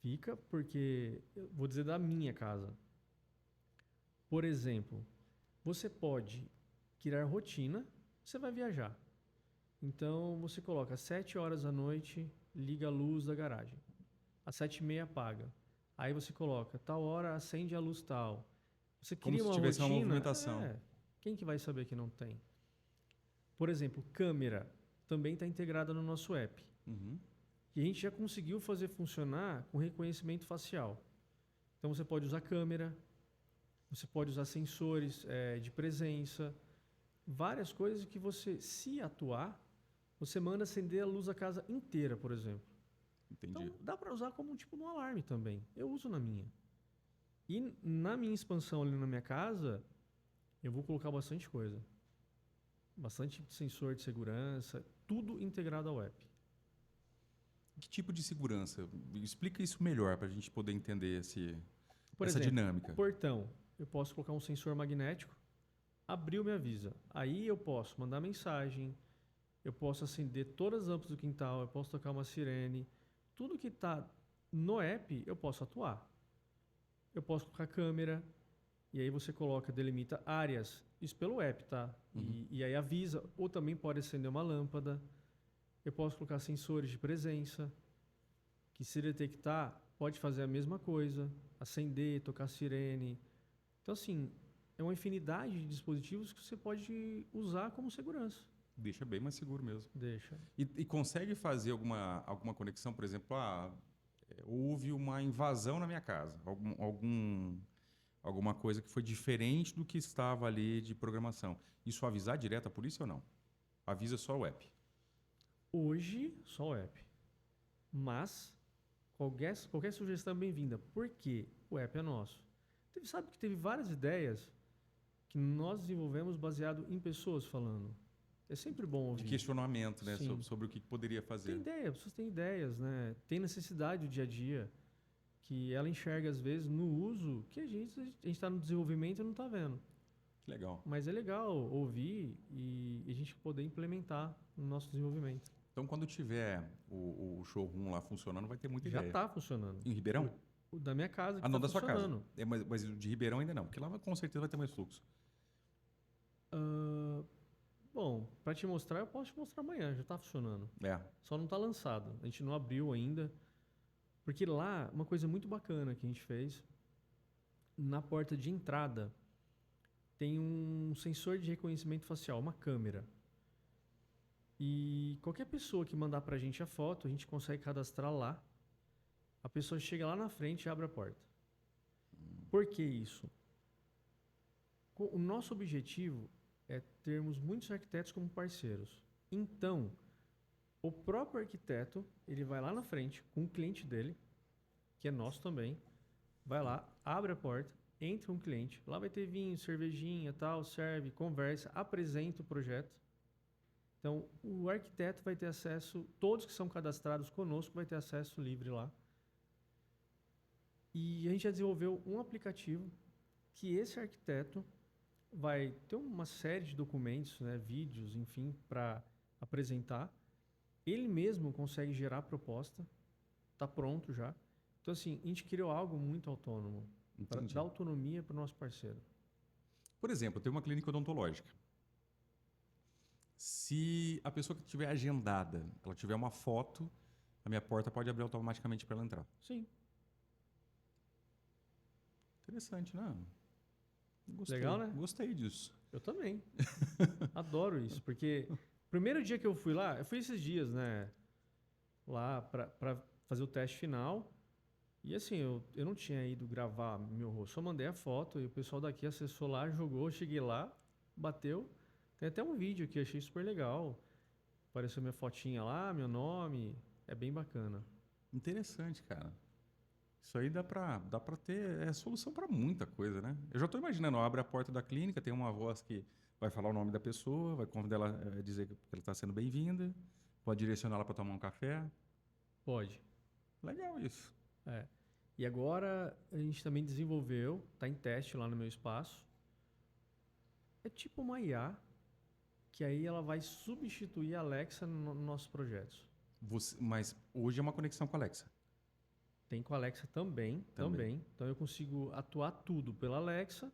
Fica porque, eu vou dizer da minha casa. Por exemplo, você pode criar rotina, você vai viajar. Então, você coloca às 7 horas da noite, liga a luz da garagem. Às 7h30 apaga. Aí você coloca, tal hora acende a luz tal. Você Como cria se uma tivesse uma rotina. movimentação. Quem que vai saber que não tem? Por exemplo, câmera também está integrada no nosso app. Uhum. E a gente já conseguiu fazer funcionar com reconhecimento facial. Então você pode usar câmera, você pode usar sensores de presença, várias coisas que você, se atuar, você manda acender a luz da casa inteira, por exemplo. Entendi. Então dá para usar como um tipo de um alarme também. Eu uso na minha. E na minha expansão ali na minha casa, eu vou colocar bastante coisa. Bastante sensor de segurança, tudo integrado ao app. Que tipo de segurança? Explica isso melhor para a gente poder entender essa exemplo, dinâmica. Portão, eu posso colocar um sensor magnético, abriu, me avisa. Aí eu posso mandar mensagem, eu posso acender todas as lâmpadas do quintal, eu posso tocar uma sirene. Tudo que está no app, eu posso atuar. Eu posso colocar câmera, e aí você coloca, delimita áreas, isso pelo app, tá? Uhum. E aí avisa, ou também pode acender uma lâmpada. Eu posso colocar sensores de presença, que se detectar, pode fazer a mesma coisa, acender, tocar sirene. Então, assim, é uma infinidade de dispositivos que você pode usar como segurança. Deixa bem mais seguro mesmo. Deixa. E consegue fazer alguma conexão, por exemplo, houve uma invasão na minha casa, alguma coisa que foi diferente do que estava ali de programação. Isso avisar direto a polícia ou não? Avisa só o app. Hoje, só o app. Mas, qualquer sugestão é bem-vinda. Por quê? O app é nosso. Sabe que teve várias ideias que nós desenvolvemos baseado em pessoas falando. É sempre bom ouvir. De questionamento, né? Sim. Sobre o que poderia fazer. Tem ideia, pessoas têm ideias, né? Tem necessidade do dia a dia que ela enxerga, às vezes, no uso que a gente está no desenvolvimento e não está vendo. Que legal. Mas é legal ouvir e a gente poder implementar no nosso desenvolvimento. Então, quando tiver o showroom lá funcionando, vai ter muita Já ideia. está funcionando. Em Ribeirão? O da minha casa que Ah, não, da tá sua casa. funcionando. Mas o de Ribeirão ainda não, porque lá com certeza vai ter mais fluxo. Bom, para te mostrar, eu posso te mostrar amanhã, já está funcionando. É. Só não está lançado. A gente não abriu ainda. Porque lá, uma coisa muito bacana que a gente fez, na porta de entrada, tem um sensor de reconhecimento facial, uma câmera. E qualquer pessoa que mandar para a gente a foto, a gente consegue cadastrar lá. A pessoa chega lá na frente e abre a porta. Por que isso? O nosso objetivo é termos muitos arquitetos como parceiros. Então, o próprio arquiteto, ele vai lá na frente com o cliente dele, que é nosso também, vai lá, abre a porta, entra um cliente, lá vai ter vinho, cervejinha, tal, serve, conversa, apresenta o projeto. Então, o arquiteto vai ter acesso, todos que são cadastrados conosco vai ter acesso livre lá. E a gente já desenvolveu um aplicativo que esse arquiteto vai ter uma série de documentos, né, vídeos, enfim, para apresentar. Ele mesmo consegue gerar a proposta, está pronto já. Então, assim, a gente criou algo muito autônomo, para dar autonomia para o nosso parceiro. Por exemplo, eu tenho uma clínica odontológica. Se a pessoa que estiver agendada, ela tiver uma foto, a minha porta pode abrir automaticamente para ela entrar. Sim. Interessante, né? Gostei. Legal, né? Gostei disso. Eu também. Adoro isso, porque o primeiro dia que eu fui lá, eu fui esses dias, né? Lá para fazer o teste final. E assim, eu não tinha ido gravar meu rosto, só mandei a foto e o pessoal daqui acessou lá, jogou, cheguei lá, bateu. Tem até um vídeo que eu achei super legal. Apareceu minha fotinha lá, meu nome. É bem bacana. Interessante, cara. Isso aí dá pra ter solução para muita coisa, né? Eu já estou imaginando, ó, abre a porta da clínica, tem uma voz que vai falar o nome da pessoa, vai convidar ela a dizer que ela está sendo bem-vinda, pode direcionar ela para tomar um café. Pode. Legal isso. É. E agora a gente também desenvolveu, está em teste lá no meu espaço. É tipo uma IA, que aí ela vai substituir a Alexa nos nossos projetos. Mas hoje é uma conexão com a Alexa. Tem com a Alexa também. Então eu consigo atuar tudo pela Alexa,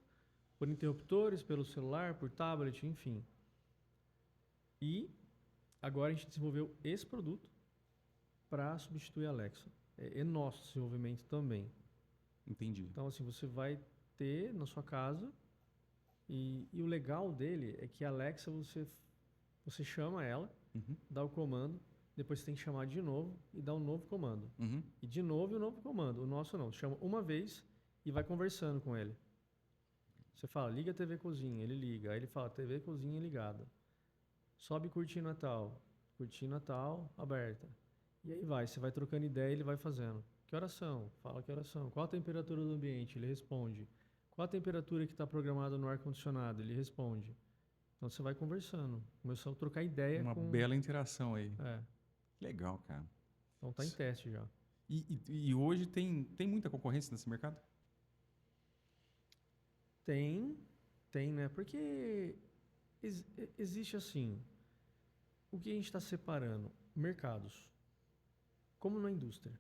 por interruptores, pelo celular, por tablet, enfim. E agora a gente desenvolveu esse produto para substituir a Alexa. É nosso desenvolvimento também. Entendi. Então, assim, você vai ter na sua casa e o legal dele é que a Alexa, você chama ela, dá o comando, depois você tem que chamar de novo e dar um novo comando. E de novo e um novo comando. O nosso não. Você chama uma vez e vai conversando com ele. Você fala, liga a TV Cozinha, ele liga. Aí ele fala, TV Cozinha ligada. Sobe cortina tal, aberta. E aí você vai trocando ideia e ele vai fazendo. Que horas são? Fala que horas são. Qual a temperatura do ambiente? Ele responde. Qual a temperatura que está programada no ar-condicionado? Ele responde. Então você vai conversando. Começou a trocar ideia. Uma bela interação aí. É. Legal, cara. Então tá em teste já. E hoje tem muita concorrência nesse mercado? Tem, né? Porque existe assim, o que a gente está separando? Mercados. Como na indústria.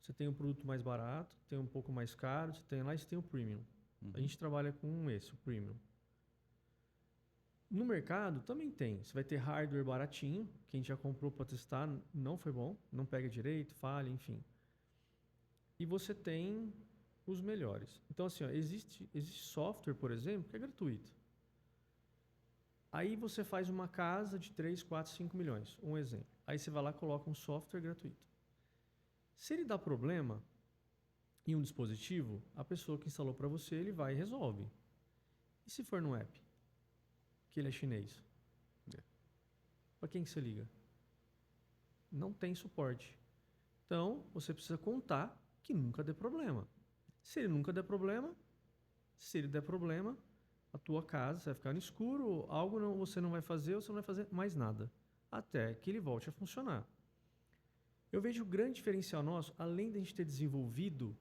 Você tem um produto mais barato, tem um pouco mais caro, você tem o premium. A gente trabalha com esse, o premium. No mercado também tem. Você vai ter hardware baratinho, que a gente já comprou para testar, não foi bom, não pega direito, falha, enfim. E você tem os melhores. Então, assim, ó, existe software, por exemplo, que é gratuito. Aí você faz uma casa de 3, 4, 5 milhões, um exemplo. Aí você vai lá e coloca um software gratuito. Se ele dá problema em um dispositivo, a pessoa que instalou para você, ele vai e resolve. E se for no app? Que ele é chinês? Para quem que você liga? Não tem suporte. Então, você precisa contar que nunca dê problema. Se ele nunca der problema, se ele der problema, a tua casa você vai ficar no escuro, algo não, você não vai fazer, ou você não vai fazer mais nada, até que ele volte a funcionar. Eu vejo o grande diferencial nosso, além de a gente ter desenvolvido,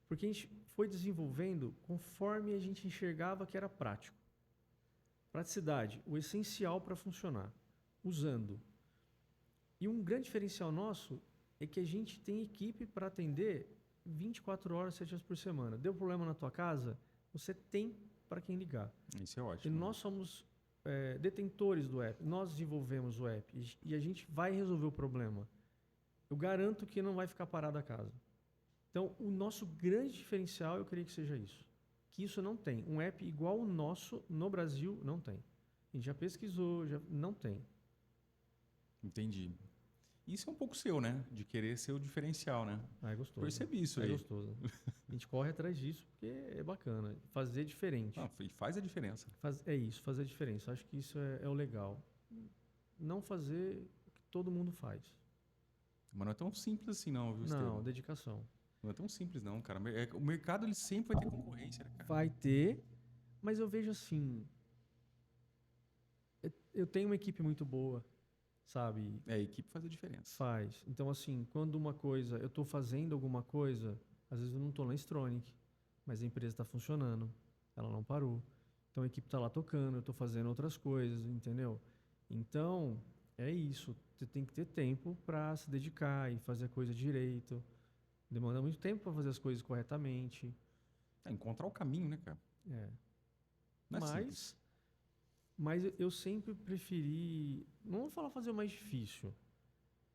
porque a gente foi desenvolvendo conforme a gente enxergava que era prático. Praticidade, o essencial para funcionar, usando. E um grande diferencial nosso é que a gente tem equipe para atender 24 horas, 7 dias por semana. Deu problema na tua casa, você tem para quem ligar. Isso é E ótimo. nós somos detentores do app, nós desenvolvemos o app e a gente vai resolver o problema. Eu garanto que não vai ficar parado a casa. Então, o nosso grande diferencial, eu creio que seja isso. Que isso não tem. Um app igual o nosso no Brasil, não tem. A gente já pesquisou, não tem. Entendi. Isso é um pouco seu, né? De querer ser o diferencial, né? Ah, é gostoso. Percebi isso É aí. gostoso. A gente corre atrás disso porque é bacana. Fazer diferente. E faz a diferença. É isso, fazer a diferença. Acho que isso é o legal. Não fazer o que todo mundo faz. Mas não é tão simples assim não, viu, Estevam? Não, dedicação. Não é tão simples não, cara. O mercado ele sempre vai ter concorrência, né, cara? Vai ter, mas eu vejo assim... Eu tenho uma equipe muito boa, sabe? A equipe faz a diferença. Faz. Então, assim, quando eu estou fazendo alguma coisa, às vezes eu não estou na Stronic, mas a empresa está funcionando, ela não parou. Então, a equipe está lá tocando, eu estou fazendo outras coisas, entendeu? Então, é isso. Você tem que ter tempo para se dedicar e fazer a coisa direito. Demanda muito tempo para fazer as coisas corretamente. Encontrar o caminho, né, cara? É. Não é simples. Mas eu sempre preferi, não vou falar fazer o mais difícil,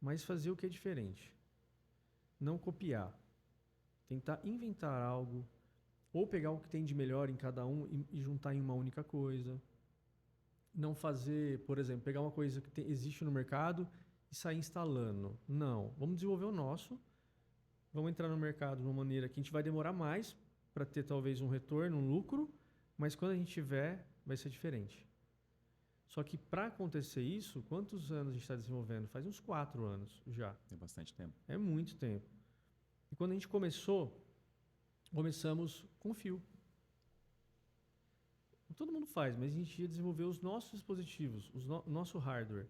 mas fazer o que é diferente. Não copiar. Tentar inventar algo, ou pegar o que tem de melhor em cada um e juntar em uma única coisa. Não fazer, por exemplo, pegar uma coisa que existe no mercado e sair instalando. Não. Vamos desenvolver o nosso, vamos entrar no mercado de uma maneira que a gente vai demorar mais para ter talvez um retorno, um lucro, mas quando a gente tiver, vai ser diferente. Só que para acontecer isso, quantos anos a gente está desenvolvendo? Faz uns 4 anos já. É bastante tempo. É muito tempo. E quando a gente começamos com fio. Todo mundo faz, mas a gente ia desenvolver os nossos dispositivos, nosso hardware.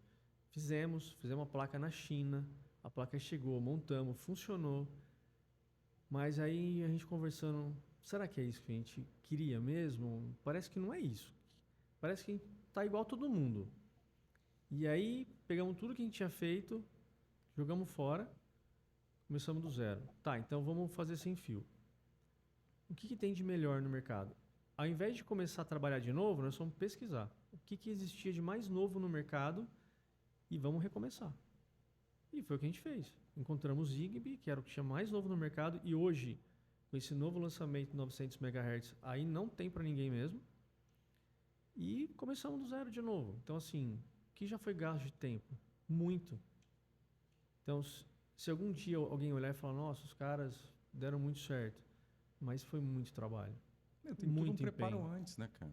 Fizemos uma placa na China, a placa chegou, montamos, funcionou. Mas aí a gente conversando, será que é isso que a gente queria mesmo? Parece que não é isso. Parece que a gente tá igual todo mundo. E aí pegamos tudo que a gente tinha feito, jogamos fora, começamos do zero. Tá, então vamos fazer sem fio. O que tem de melhor no mercado? Ao invés de começar a trabalhar de novo, nós vamos pesquisar o que existia de mais novo no mercado e vamos recomeçar. E foi o que a gente fez. Encontramos o Zigbee, que era o que tinha mais novo no mercado, e hoje, com esse novo lançamento de 900 MHz, aí não tem para ninguém mesmo. E começamos do zero de novo. Então, assim, o que já foi gasto de tempo? Muito. Então, se algum dia alguém olhar e falar, nossa, os caras deram muito certo, mas foi muito trabalho. Tem muito tudo um preparo antes, né, cara?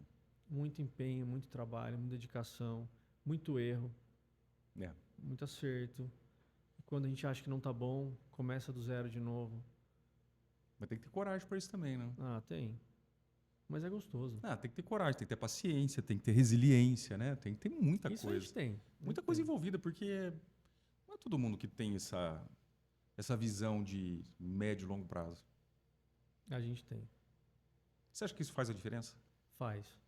Muito empenho, muito trabalho, muita dedicação, muito erro, muito acerto. E quando a gente acha que não tá bom, começa do zero de novo. Mas tem que ter coragem para isso também, né? Ah, tem. Mas é gostoso. Tem que ter coragem, tem que ter paciência, tem que ter resiliência, né? Tem que ter muita Isso coisa. A gente tem. Muita coisa envolvida, porque não é todo mundo que tem essa visão de médio e longo prazo. A gente tem. Você acha que isso faz a diferença? Faz.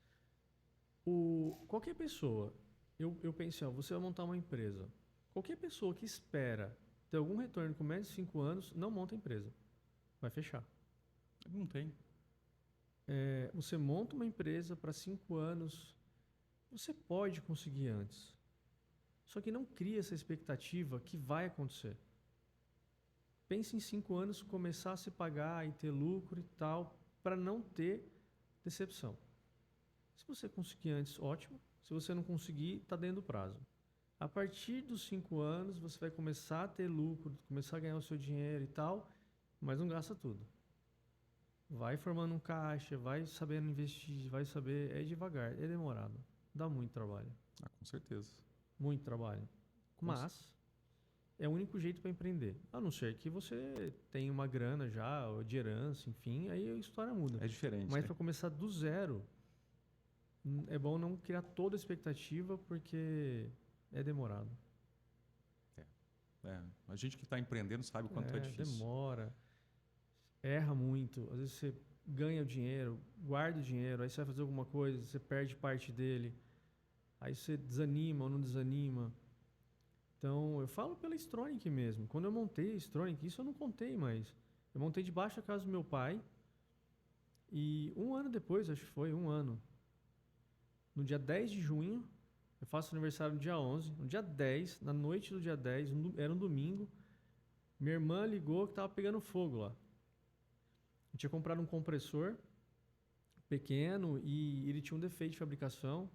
Qualquer pessoa, eu penso, você vai montar uma empresa. Qualquer pessoa que espera ter algum retorno com menos de 5 anos, não monta a empresa. Vai fechar. Não tem. Você monta uma empresa para 5 anos, Você pode conseguir antes. Só que não cria essa expectativa que vai acontecer. Pense em 5 anos começar a se pagar e ter lucro e tal, para não ter decepção. Se você conseguir antes, ótimo. Se você não conseguir, está dentro do prazo. A partir dos 5 anos, você vai começar a ter lucro, começar a ganhar o seu dinheiro e tal, mas não gasta tudo. Vai formando um caixa, vai sabendo investir, vai saber. É devagar, é demorado. Dá muito trabalho. Ah, com certeza. Muito trabalho. Mas é o único jeito para empreender. A não ser que você tenha uma grana já, ou de herança, enfim, aí a história muda. É diferente. Mas né? para começar do zero, é bom não criar toda a expectativa, porque é demorado. É, a gente que está empreendendo sabe o quanto é difícil. Demora, erra muito. Às vezes você ganha o dinheiro, guarda o dinheiro, aí você vai fazer alguma coisa, você perde parte dele. Aí você desanima ou não desanima. Então, eu falo pela Stronach mesmo. Quando eu montei a Stronach, isso eu não contei mais. Eu montei debaixo da casa do meu pai. E um ano depois, acho que foi um ano, no dia 10 de junho, eu faço aniversário no dia 11. No dia 10, na noite do dia 10, era um domingo, minha irmã ligou que estava pegando fogo lá. Eu tinha comprado um compressor pequeno e ele tinha um defeito de fabricação.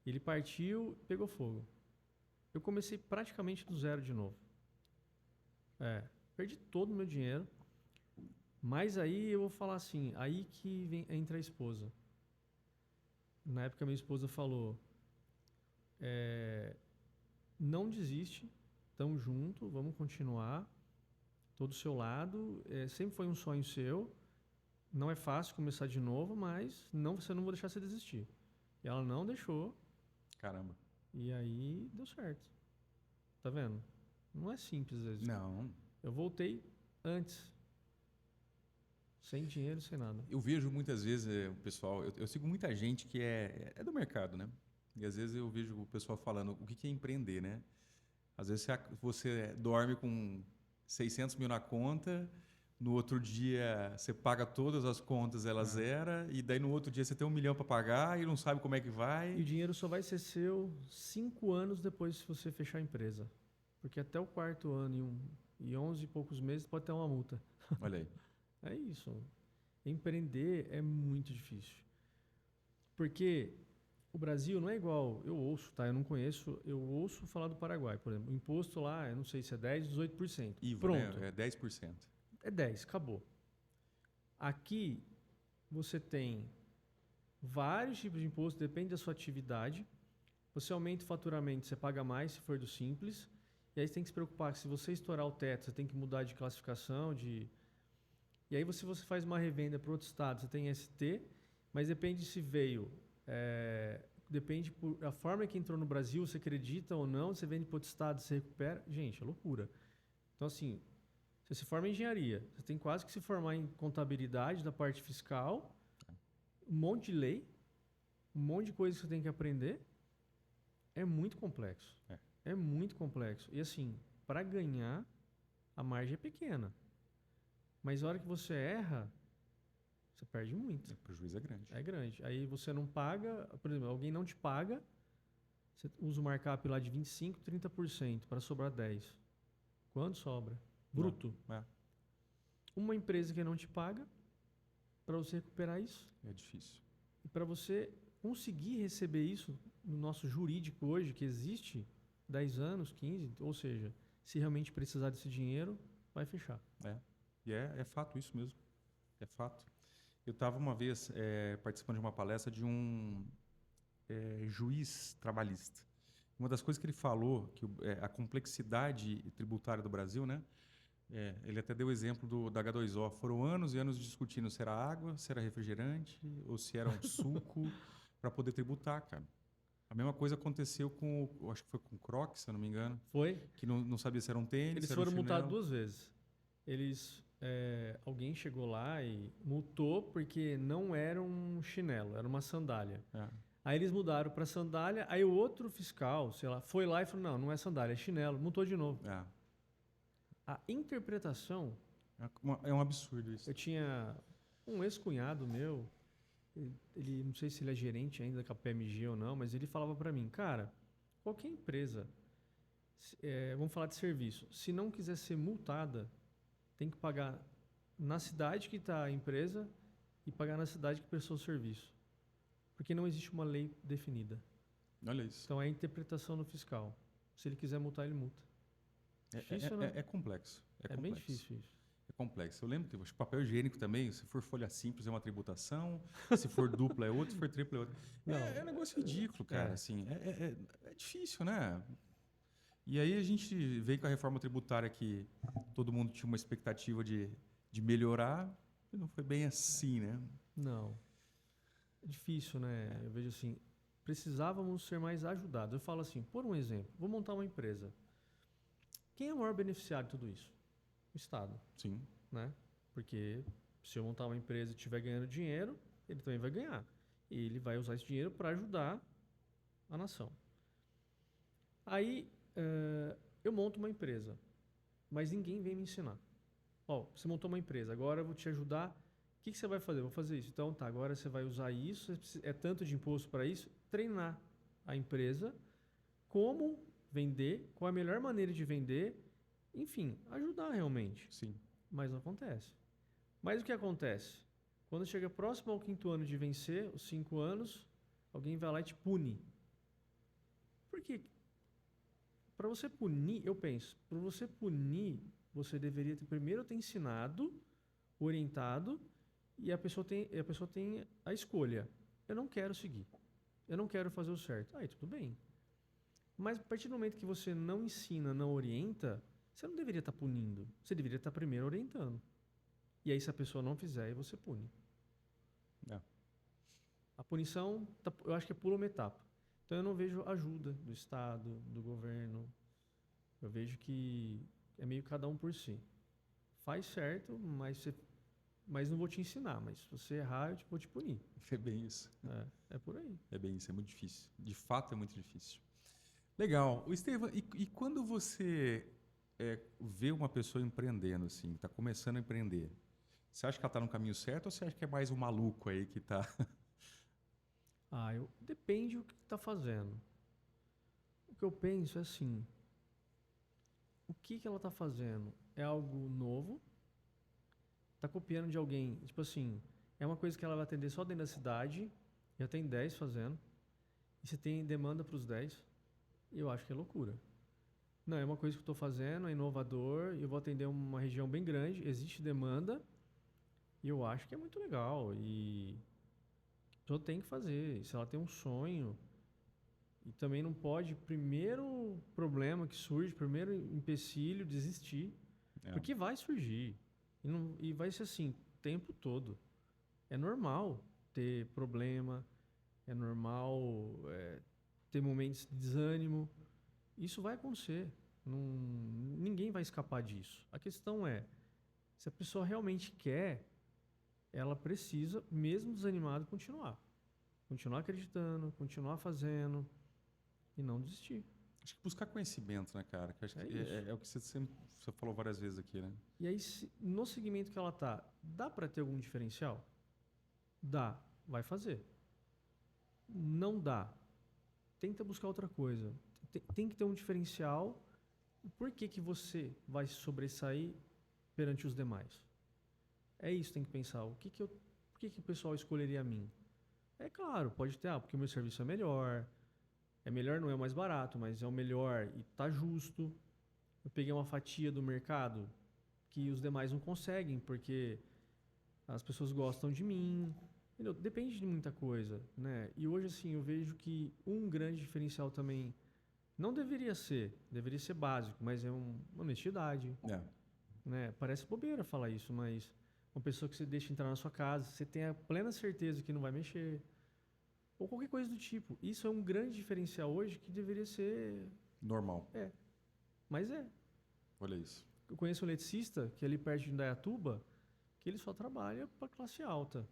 Ele partiu e pegou fogo. Eu comecei praticamente do zero de novo. Perdi todo o meu dinheiro. Mas aí eu vou falar assim, aí que entra a esposa. Na época minha esposa falou, não desiste, estamos juntos, vamos continuar. Tô do seu lado, sempre foi um sonho seu. Não é fácil começar de novo, mas você não vou deixar você desistir. E ela não deixou. Caramba. E aí deu certo. Tá vendo? Não é simples às vezes. Não. Eu voltei antes. Sem dinheiro, sem nada. Eu vejo muitas vezes o pessoal, eu sigo muita gente que é do mercado, né? E às vezes eu vejo o pessoal falando o que é empreender, né? Às vezes você dorme com 600 mil na conta, no outro dia você paga todas as contas, ela zera, e daí no outro dia você tem 1 milhão para pagar e não sabe como é que vai. E o dinheiro só vai ser seu 5 anos depois se você fechar a empresa. Porque até o 4º ano e 11 e poucos meses pode ter uma multa. Olha aí. É isso. Empreender é muito difícil. Porque o Brasil não é igual, eu ouço, tá? Eu não conheço, eu ouço falar do Paraguai, por exemplo. O imposto lá, eu não sei se é 10%, 18%. IVA, pronto. né? É 10%. É 10%, acabou. Aqui você tem vários tipos de imposto, depende da sua atividade. Você aumenta o faturamento, você paga mais se for do simples. E aí você tem que se preocupar que se você estourar o teto, você tem que mudar de classificação, E aí se você faz uma revenda para outro estado, você tem ST, mas depende se veio... depende da forma que entrou no Brasil, você acredita ou não, você vende para outro estado, você recupera. Gente, é loucura. Então, assim, você se forma em engenharia, você tem quase que se formar em contabilidade da parte fiscal, um monte de lei, um monte de coisa que você tem que aprender. É muito complexo. É muito complexo. E assim, para ganhar, a margem é pequena. Mas a hora que você erra, você perde muito. O prejuízo é grande. É grande. Aí você não paga, por exemplo, alguém não te paga, você usa o markup lá de 25%, 30% para sobrar 10%. Quanto sobra? Bruto. Uma empresa que não te paga, para você recuperar isso. É difícil. E para você conseguir receber isso no nosso jurídico hoje, que existe 10 anos, 15, ou seja, se realmente precisar desse dinheiro, vai fechar. E é fato isso mesmo. É fato. Eu estava uma vez participando de uma palestra de um juiz trabalhista. Uma das coisas que ele falou, que a complexidade tributária do Brasil, né? Ele até deu o exemplo da H2O. Foram anos e anos discutindo se era água, se era refrigerante ou se era um suco para poder tributar, cara. A mesma coisa aconteceu acho que foi com o Crocs, se eu não me engano. Foi? Que não sabia se era um tênis, Eles se era um foram chinelo. multados 2 vezes. Alguém chegou lá e multou porque não era um chinelo, era uma sandália. Aí eles mudaram para sandália, aí o outro fiscal, sei lá, foi lá e falou, não é sandália, é chinelo, multou de novo. A interpretação... É um absurdo isso. Eu tinha um ex-cunhado meu, ele não sei se ele é gerente ainda da KPMG ou não, mas ele falava para mim, cara, qualquer empresa, vamos falar de serviço, se não quiser ser multada, tem que pagar na cidade que está a empresa e pagar na cidade que prestou o serviço. Porque não existe uma lei definida. Olha isso. Então é a interpretação do fiscal. Se ele quiser multar, ele multa. Difícil, né? É complexo. É bem difícil isso. É complexo. Eu lembro que acho que papel higiênico também, se for folha simples é uma tributação, se for dupla é outra, se for tripla é outra. Não, É um negócio ridículo, cara. é. Assim, é difícil, né? E aí a gente veio com a reforma tributária que todo mundo tinha uma expectativa de melhorar, e não foi bem assim, né? Não. É difícil, né? Eu vejo assim, precisávamos ser mais ajudados. Eu falo assim, por um exemplo, vou montar uma empresa. Quem é o maior beneficiário de tudo isso? O Estado, Sim. né? Porque se eu montar uma empresa e estiver ganhando dinheiro, ele também vai ganhar. E ele vai usar esse dinheiro para ajudar a nação. Aí, eu monto uma empresa, mas ninguém vem me ensinar. Ó, você montou uma empresa, agora eu vou te ajudar. O que você vai fazer? Eu vou fazer isso. Então, tá, agora você vai usar isso, é tanto de imposto para isso. Treinar a empresa, como vender, qual a melhor maneira de vender, enfim, ajudar realmente. Sim. Mas não acontece. Mas o que acontece? Quando chega próximo ao 5º ano de vencer, os 5 anos, alguém vai lá e te pune. Por quê? Para você punir, eu penso, para você punir, você deveria primeiro ter ensinado, orientado, e a pessoa tem a escolha. Eu não quero seguir. Eu não quero fazer o certo. Aí tudo bem. Mas a partir do momento que você não ensina, não orienta, você não deveria estar punindo. Você deveria estar primeiro orientando. E aí, se a pessoa não fizer, aí você pune. É. A punição, eu acho que pula uma etapa. Então, eu não vejo ajuda do Estado, do governo. Eu vejo que é meio cada um por si. Faz certo, mas não vou te ensinar. Mas se você errar, eu vou te punir. É bem isso. É por aí. É bem isso, é muito difícil. De fato, é muito difícil. Legal. Estevam, e quando você vê uma pessoa empreendendo, assim, está começando a empreender, você acha que ela está no caminho certo ou você acha que é mais um maluco aí que está... Depende do que está fazendo. O que eu penso é assim, o que ela está fazendo? É algo novo? Está copiando de alguém? Tipo assim, é uma coisa que ela vai atender só dentro da cidade, já tem 10 fazendo, e você tem demanda para os 10, eu acho que é loucura. Não, é uma coisa que eu estou fazendo, é inovador, eu vou atender uma região bem grande, existe demanda, e eu acho que é muito legal. E a pessoa tem que fazer. Se ela tem um sonho, e também não pode, primeiro problema que surge, primeiro empecilho, desistir. Porque vai surgir. E vai ser assim, o tempo todo. É normal ter problema, é normal ter momentos de desânimo. Isso vai acontecer. Ninguém vai escapar disso. A questão é, se a pessoa realmente quer, ela precisa, mesmo desanimado, continuar. Continuar acreditando, continuar fazendo e não desistir. Acho que buscar conhecimento, né, cara? Que acho que é o que você falou várias vezes aqui, né? E aí, no segmento que ela está, dá para ter algum diferencial? Dá, vai fazer. Não dá, tenta buscar outra coisa. Tem que ter um diferencial. Por que você vai se sobressair perante os demais? É isso, tem que pensar. Por que o pessoal escolheria a mim? É claro, pode ter, porque o meu serviço é melhor. É melhor, não é o mais barato, mas é o melhor e tá justo. Eu peguei uma fatia do mercado que os demais não conseguem, porque as pessoas gostam de mim. Entendeu? Depende de muita coisa, né? E hoje, assim, eu vejo que um grande diferencial também não deveria ser básico, mas é uma honestidade. Né? Parece bobeira falar isso, mas uma pessoa que você deixa entrar na sua casa, você tem a plena certeza que não vai mexer, ou qualquer coisa do tipo. Isso é um grande diferencial hoje que deveria ser... Normal. Mas é. Olha isso. Eu conheço um eletricista, que é ali perto de Indaiatuba, que ele só trabalha para classe alta.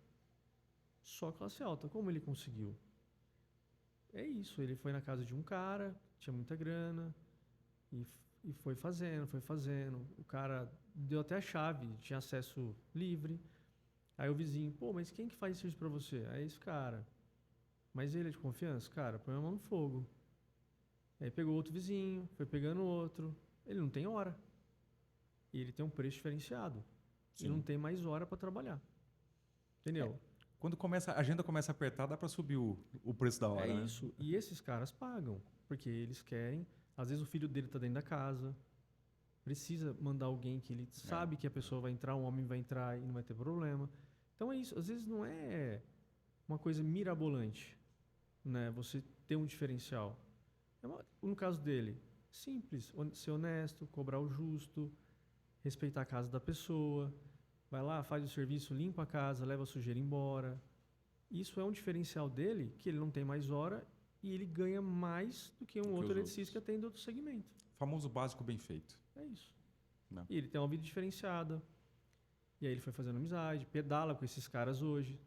Só classe alta. Como ele conseguiu? É isso. Ele foi na casa de um cara, tinha muita grana, e foi fazendo. O cara deu até a chave, tinha acesso livre. Aí o vizinho, pô, mas quem que faz isso pra você? Aí esse cara. Mas ele é de confiança? Cara, põe a mão no fogo. Aí pegou outro vizinho, foi pegando outro. Ele não tem hora. E ele tem um preço diferenciado. Sim. Ele não tem mais hora para trabalhar. Entendeu? Quando a agenda começa a apertar, dá para subir o preço da hora, É né? isso. E esses caras pagam. Porque eles querem. Às vezes o filho dele tá dentro da casa. Precisa mandar alguém que ele sabe que a pessoa vai entrar, um homem vai entrar e não vai ter problema. Então é isso. Às vezes não é uma coisa mirabolante, né? Você ter um diferencial. No caso dele, simples. Ser honesto, cobrar o justo, respeitar a casa da pessoa. Vai lá, faz o serviço, limpa a casa, leva a sujeira embora. Isso é um diferencial dele, que ele não tem mais hora e ele ganha mais do que um outro eletricista que tem do outro segmento. Famoso básico bem feito. É isso. Não. E ele tem uma vida diferenciada. E aí ele foi fazendo amizade, pedala com esses caras hoje.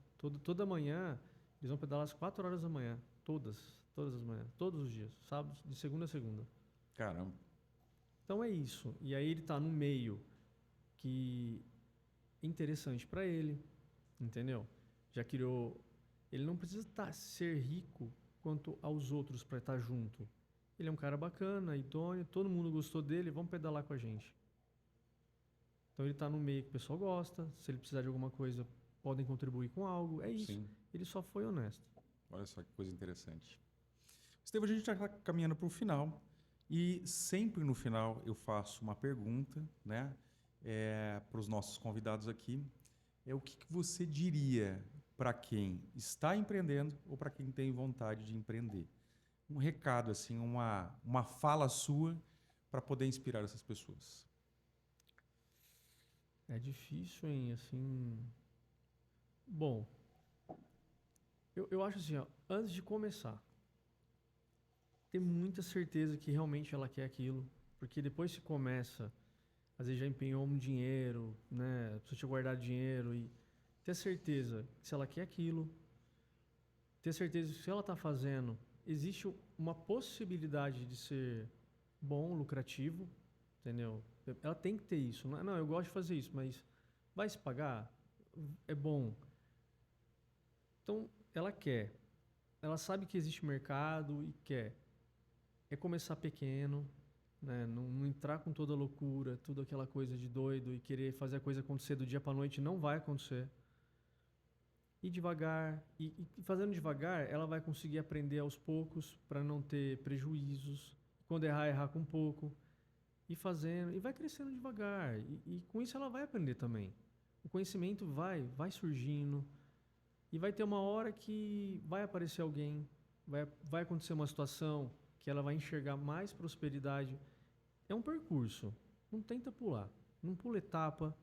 Toda manhã, eles vão pedalar às 4 horas da manhã. Todas as manhãs, todos os dias. Sábados, de segunda a segunda. Caramba. Então é isso. E aí ele está no meio que é interessante para ele, entendeu? Já criou. Ele não precisa ser rico quanto aos outros para estar junto. Ele é um cara bacana, idôneo, todo mundo gostou dele, vamos pedalar com a gente. Então ele está no meio que o pessoal gosta. Se ele precisar de alguma coisa, podem contribuir com algo. É isso. Sim. Ele só foi honesto. Olha só que coisa interessante. Estevão, a gente já está caminhando para o final. E sempre no final eu faço uma pergunta, né, para os nossos convidados aqui. O que você diria para quem está empreendendo ou para quem tem vontade de empreender? Um recado, assim, uma fala sua para poder inspirar essas pessoas. É difícil, hein? Assim. Bom, eu acho assim, ó, antes de começar, ter muita certeza que realmente ela quer aquilo, porque depois que começa, às vezes já empenhou um dinheiro, né? Precisa te guardar dinheiro e ter certeza que se ela quer aquilo, ter certeza que se ela está fazendo, existe uma possibilidade de ser bom, lucrativo, entendeu? Ela tem que ter isso. Não, eu gosto de fazer isso, mas vai se pagar? É bom. Então, ela quer. Ela sabe que existe mercado e quer. É começar pequeno, né? Não entrar com toda a loucura, tudo aquela coisa de doido e querer fazer a coisa acontecer do dia para noite, não vai acontecer. Ir devagar. E fazendo devagar, ela vai conseguir aprender aos poucos para não ter prejuízos. Quando errar com pouco. E fazendo, e vai crescendo devagar. E com isso ela vai aprender também. O conhecimento vai surgindo. E vai ter uma hora que vai aparecer alguém, vai acontecer uma situação que ela vai enxergar mais prosperidade. É um percurso. Não tenta pular. Não pula etapa.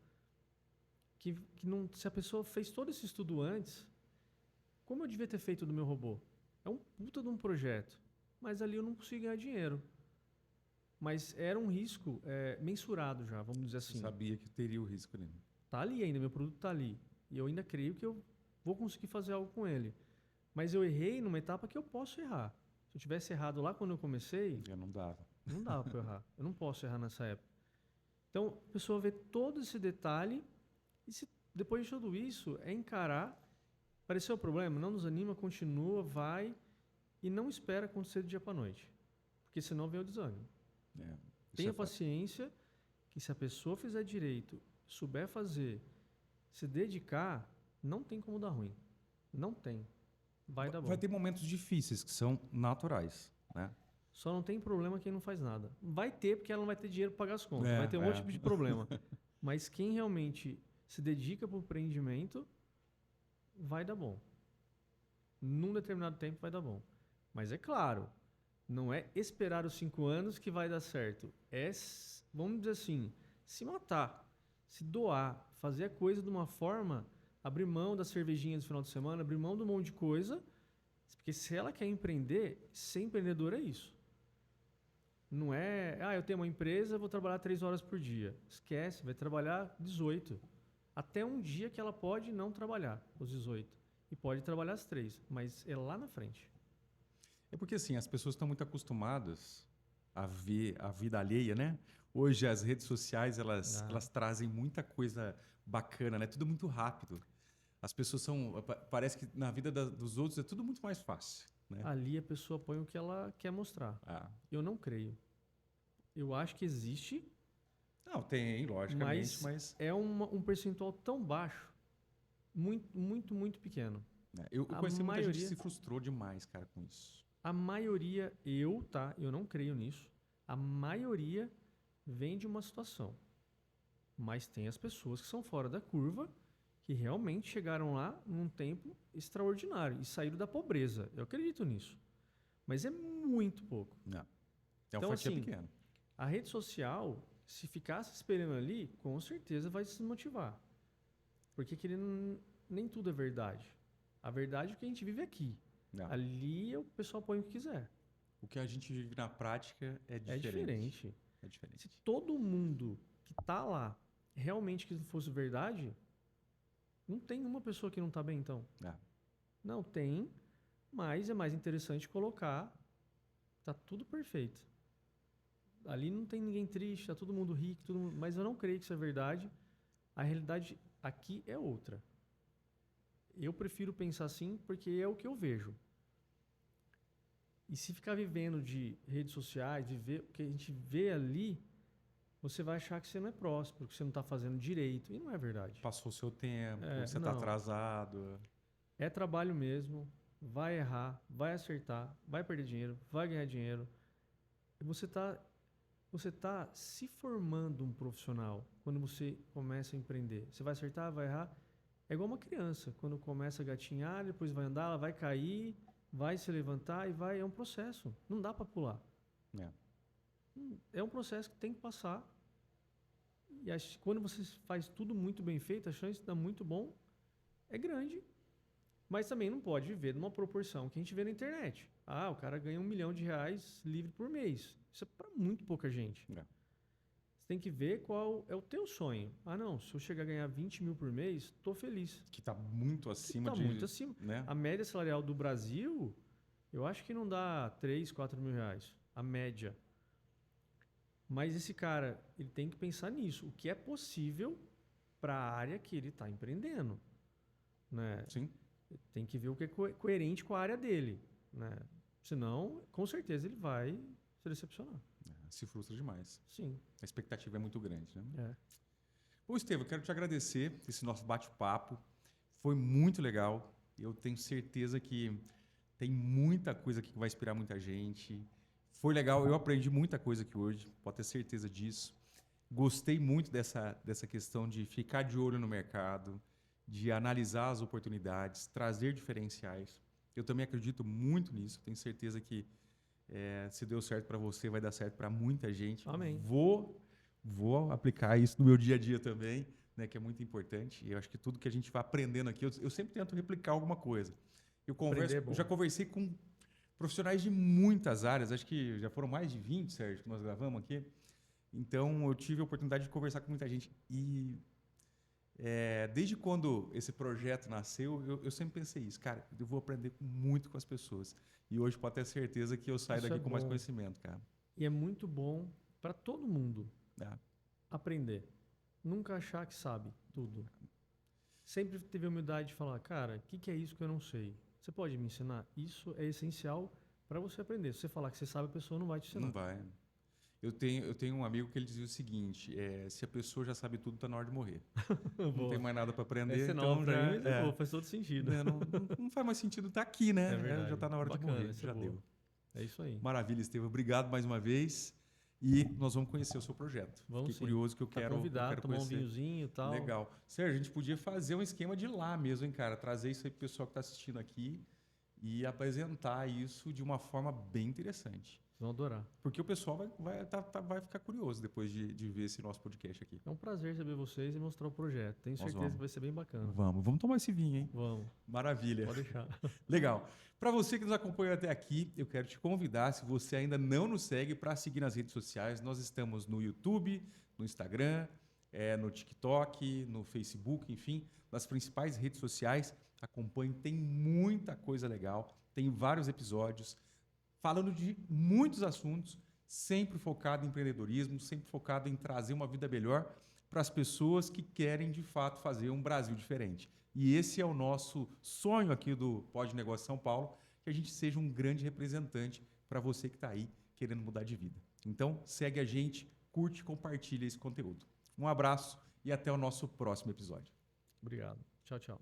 Que não, se a pessoa fez todo esse estudo antes, como eu devia ter feito do meu robô? É um puta de um projeto. Mas ali eu não consigo ganhar dinheiro. Mas era um risco mensurado já, vamos dizer assim. Você sabia que teria o risco ali. Tá ali ainda, meu produto tá ali. E eu ainda creio que eu vou conseguir fazer algo com ele. Mas eu errei numa etapa que eu posso errar. Se eu tivesse errado lá quando eu comecei... Já não dava. Não dava para eu errar. Eu não posso errar nessa época. Então, a pessoa vê todo esse detalhe e depois de tudo isso, é encarar. Apareceu o problema? Não nos anima, continua, vai e não espera acontecer do dia para noite. Porque senão vem o desânimo. Tenha paciência que se a pessoa fizer direito, souber fazer, se dedicar, não tem como dar ruim. Não tem. Vai dar bom. Vai ter momentos difíceis que são naturais, né? Só não tem problema quem não faz nada. Vai ter porque ela não vai ter dinheiro para pagar as contas. Vai ter um monte de problema. Mas quem realmente se dedica para o empreendimento, vai dar bom. Num determinado tempo vai dar bom. Mas é claro, não é esperar os 5 anos que vai dar certo. É, vamos dizer assim, se matar, se doar, fazer a coisa de uma forma, abrir mão das cervejinhas no final de semana, abrir mão de um monte de coisa, porque se ela quer empreender, ser empreendedor é isso. Não é, eu tenho uma empresa, vou trabalhar 3 horas por dia. Esquece, vai trabalhar 18. Até um dia que ela pode não trabalhar os 18. E pode trabalhar as 3, mas é lá na frente. É porque assim, as pessoas estão muito acostumadas a ver a vida alheia, né? Hoje as redes sociais, elas trazem muita coisa bacana, né? Tudo muito rápido. As pessoas são... Parece que na vida dos outros é tudo muito mais fácil, né? Ali a pessoa põe o que ela quer mostrar. Ah. Eu não creio. Eu acho que existe, Não, tem, logicamente, mas... é um percentual tão baixo, muito, muito, muito pequeno. Eu A conheci muita gente maioria- que se frustrou demais, cara, com isso. A maioria, eu não creio nisso. A maioria vem de uma situação. Mas tem as pessoas que são fora da curva, que realmente chegaram lá num tempo extraordinário e saíram da pobreza. Eu acredito nisso. Mas é muito pouco. Não. É uma Então, fatia assim, pequena. A rede social, se ficasse esperando ali, com certeza vai se desmotivar. Porque nem tudo é verdade. A verdade é o que a gente vive aqui. Não. Ali o pessoal põe o que quiser. O que a gente vive na prática é É diferente. diferente. É diferente. Se todo mundo que tá lá realmente que fosse verdade, não tem uma pessoa que não tá bem, então. Ah, Não tem, mas é mais interessante colocar. Tá tudo perfeito. Ali não tem ninguém triste, tá todo mundo rico, mas eu não creio que isso é verdade. A realidade aqui é outra. Eu prefiro pensar assim porque é o que eu vejo. E se ficar vivendo de redes sociais, viver o que a gente vê ali, você vai achar que você não é próspero, que você não está fazendo direito. E não é verdade. passou o seu tempo, É, você está não. atrasado. É trabalho mesmo, vai errar, vai acertar, vai perder dinheiro, vai ganhar dinheiro. E você tá se formando um profissional quando você começa a empreender. Você vai acertar, vai errar. É igual uma criança, quando começa a gatinhar, depois vai andar, ela vai cair, vai se levantar e vai. É um processo. Não dá para pular. É. É um processo que tem que passar. E quando você faz tudo muito bem feito, a chance de dar muito bom é grande. Mas também não pode viver numa proporção que a gente vê na internet. Ah, o cara ganha R$1 milhão livre por mês. Isso é para muito pouca gente. É. Você tem que ver qual é o teu sonho. Ah, não, se eu chegar a ganhar 20 mil por mês, estou feliz. Que está muito acima Está muito acima. Né? A média salarial do Brasil, eu acho que não dá 3, 4 mil reais. A média. Mas esse cara, ele tem que pensar nisso. O que é possível para a área que ele está empreendendo. Né? Sim. Tem que ver o que é coerente com a área dele. Né? Senão, com certeza, ele vai se decepcionar. Se frustra demais. Sim. A expectativa é muito grande, né? É. Ô, Estevam, eu quero te agradecer esse nosso bate-papo. Foi muito legal. Eu tenho certeza que tem muita coisa aqui que vai inspirar muita gente. Foi legal, eu aprendi muita coisa aqui hoje, pode ter certeza disso. Gostei muito dessa questão de ficar de olho no mercado, de analisar as oportunidades, trazer diferenciais. Eu também acredito muito nisso, tenho certeza que se deu certo para você, vai dar certo para muita gente. Amém. Vou aplicar isso no meu dia a dia também, né, que é muito importante. E eu acho que tudo que a gente vai aprendendo aqui, eu sempre tento replicar alguma coisa. Eu já conversei com profissionais de muitas áreas, acho que já foram mais de 20, Sérgio, que nós gravamos aqui. Então, eu tive a oportunidade de conversar com muita gente. E desde quando esse projeto nasceu, eu sempre pensei isso. Cara, eu vou aprender muito com as pessoas. E hoje pode ter certeza que eu saio daqui com mais conhecimento, cara. E é muito bom para todo mundo aprender. Nunca achar que sabe tudo. Sempre teve a humildade de falar, cara, o que é isso que eu não sei? Você pode me ensinar? Isso é essencial para você aprender. Se você falar que você sabe, a pessoa não vai te ensinar. Não vai. Eu tenho um amigo que ele dizia o seguinte, se a pessoa já sabe tudo, está na hora de morrer. Não tem mais nada para aprender, então já... faz todo sentido. Não faz mais sentido estar aqui, né? É verdade. Já está na hora Bacana, de morrer, já deu. É isso aí. Maravilha, Estevam. Obrigado mais uma vez. E nós vamos conhecer o seu projeto. Vamos Fiquei curioso que eu quero convidar, tomar conhecer. um vinhozinho e tal. Legal. Sérgio, a gente podia fazer um esquema de lá mesmo, hein, cara? Trazer isso aí pro pessoal que está assistindo aqui e apresentar isso de uma forma bem interessante. Vão adorar. Porque o pessoal vai ficar curioso depois de ver esse nosso podcast aqui. É um prazer receber vocês e mostrar o projeto. Tenho certeza que vai ser bem bacana. Vamos tomar esse vinho, hein? Vamos. Maravilha. Pode deixar. Legal. Para você que nos acompanhou até aqui, eu quero te convidar, se você ainda não nos segue, para seguir nas redes sociais. Nós estamos no YouTube, no Instagram, no TikTok, no Facebook, enfim, nas principais redes sociais. Acompanhe, tem muita coisa legal, tem vários episódios falando de muitos assuntos, sempre focado em empreendedorismo, sempre focado em trazer uma vida melhor para as pessoas que querem, de fato, fazer um Brasil diferente. E esse é o nosso sonho aqui do Pod Negócio São Paulo, que a gente seja um grande representante para você que está aí querendo mudar de vida. Então, segue a gente, curte e compartilha esse conteúdo. Um abraço e até o nosso próximo episódio. Obrigado. Tchau, tchau.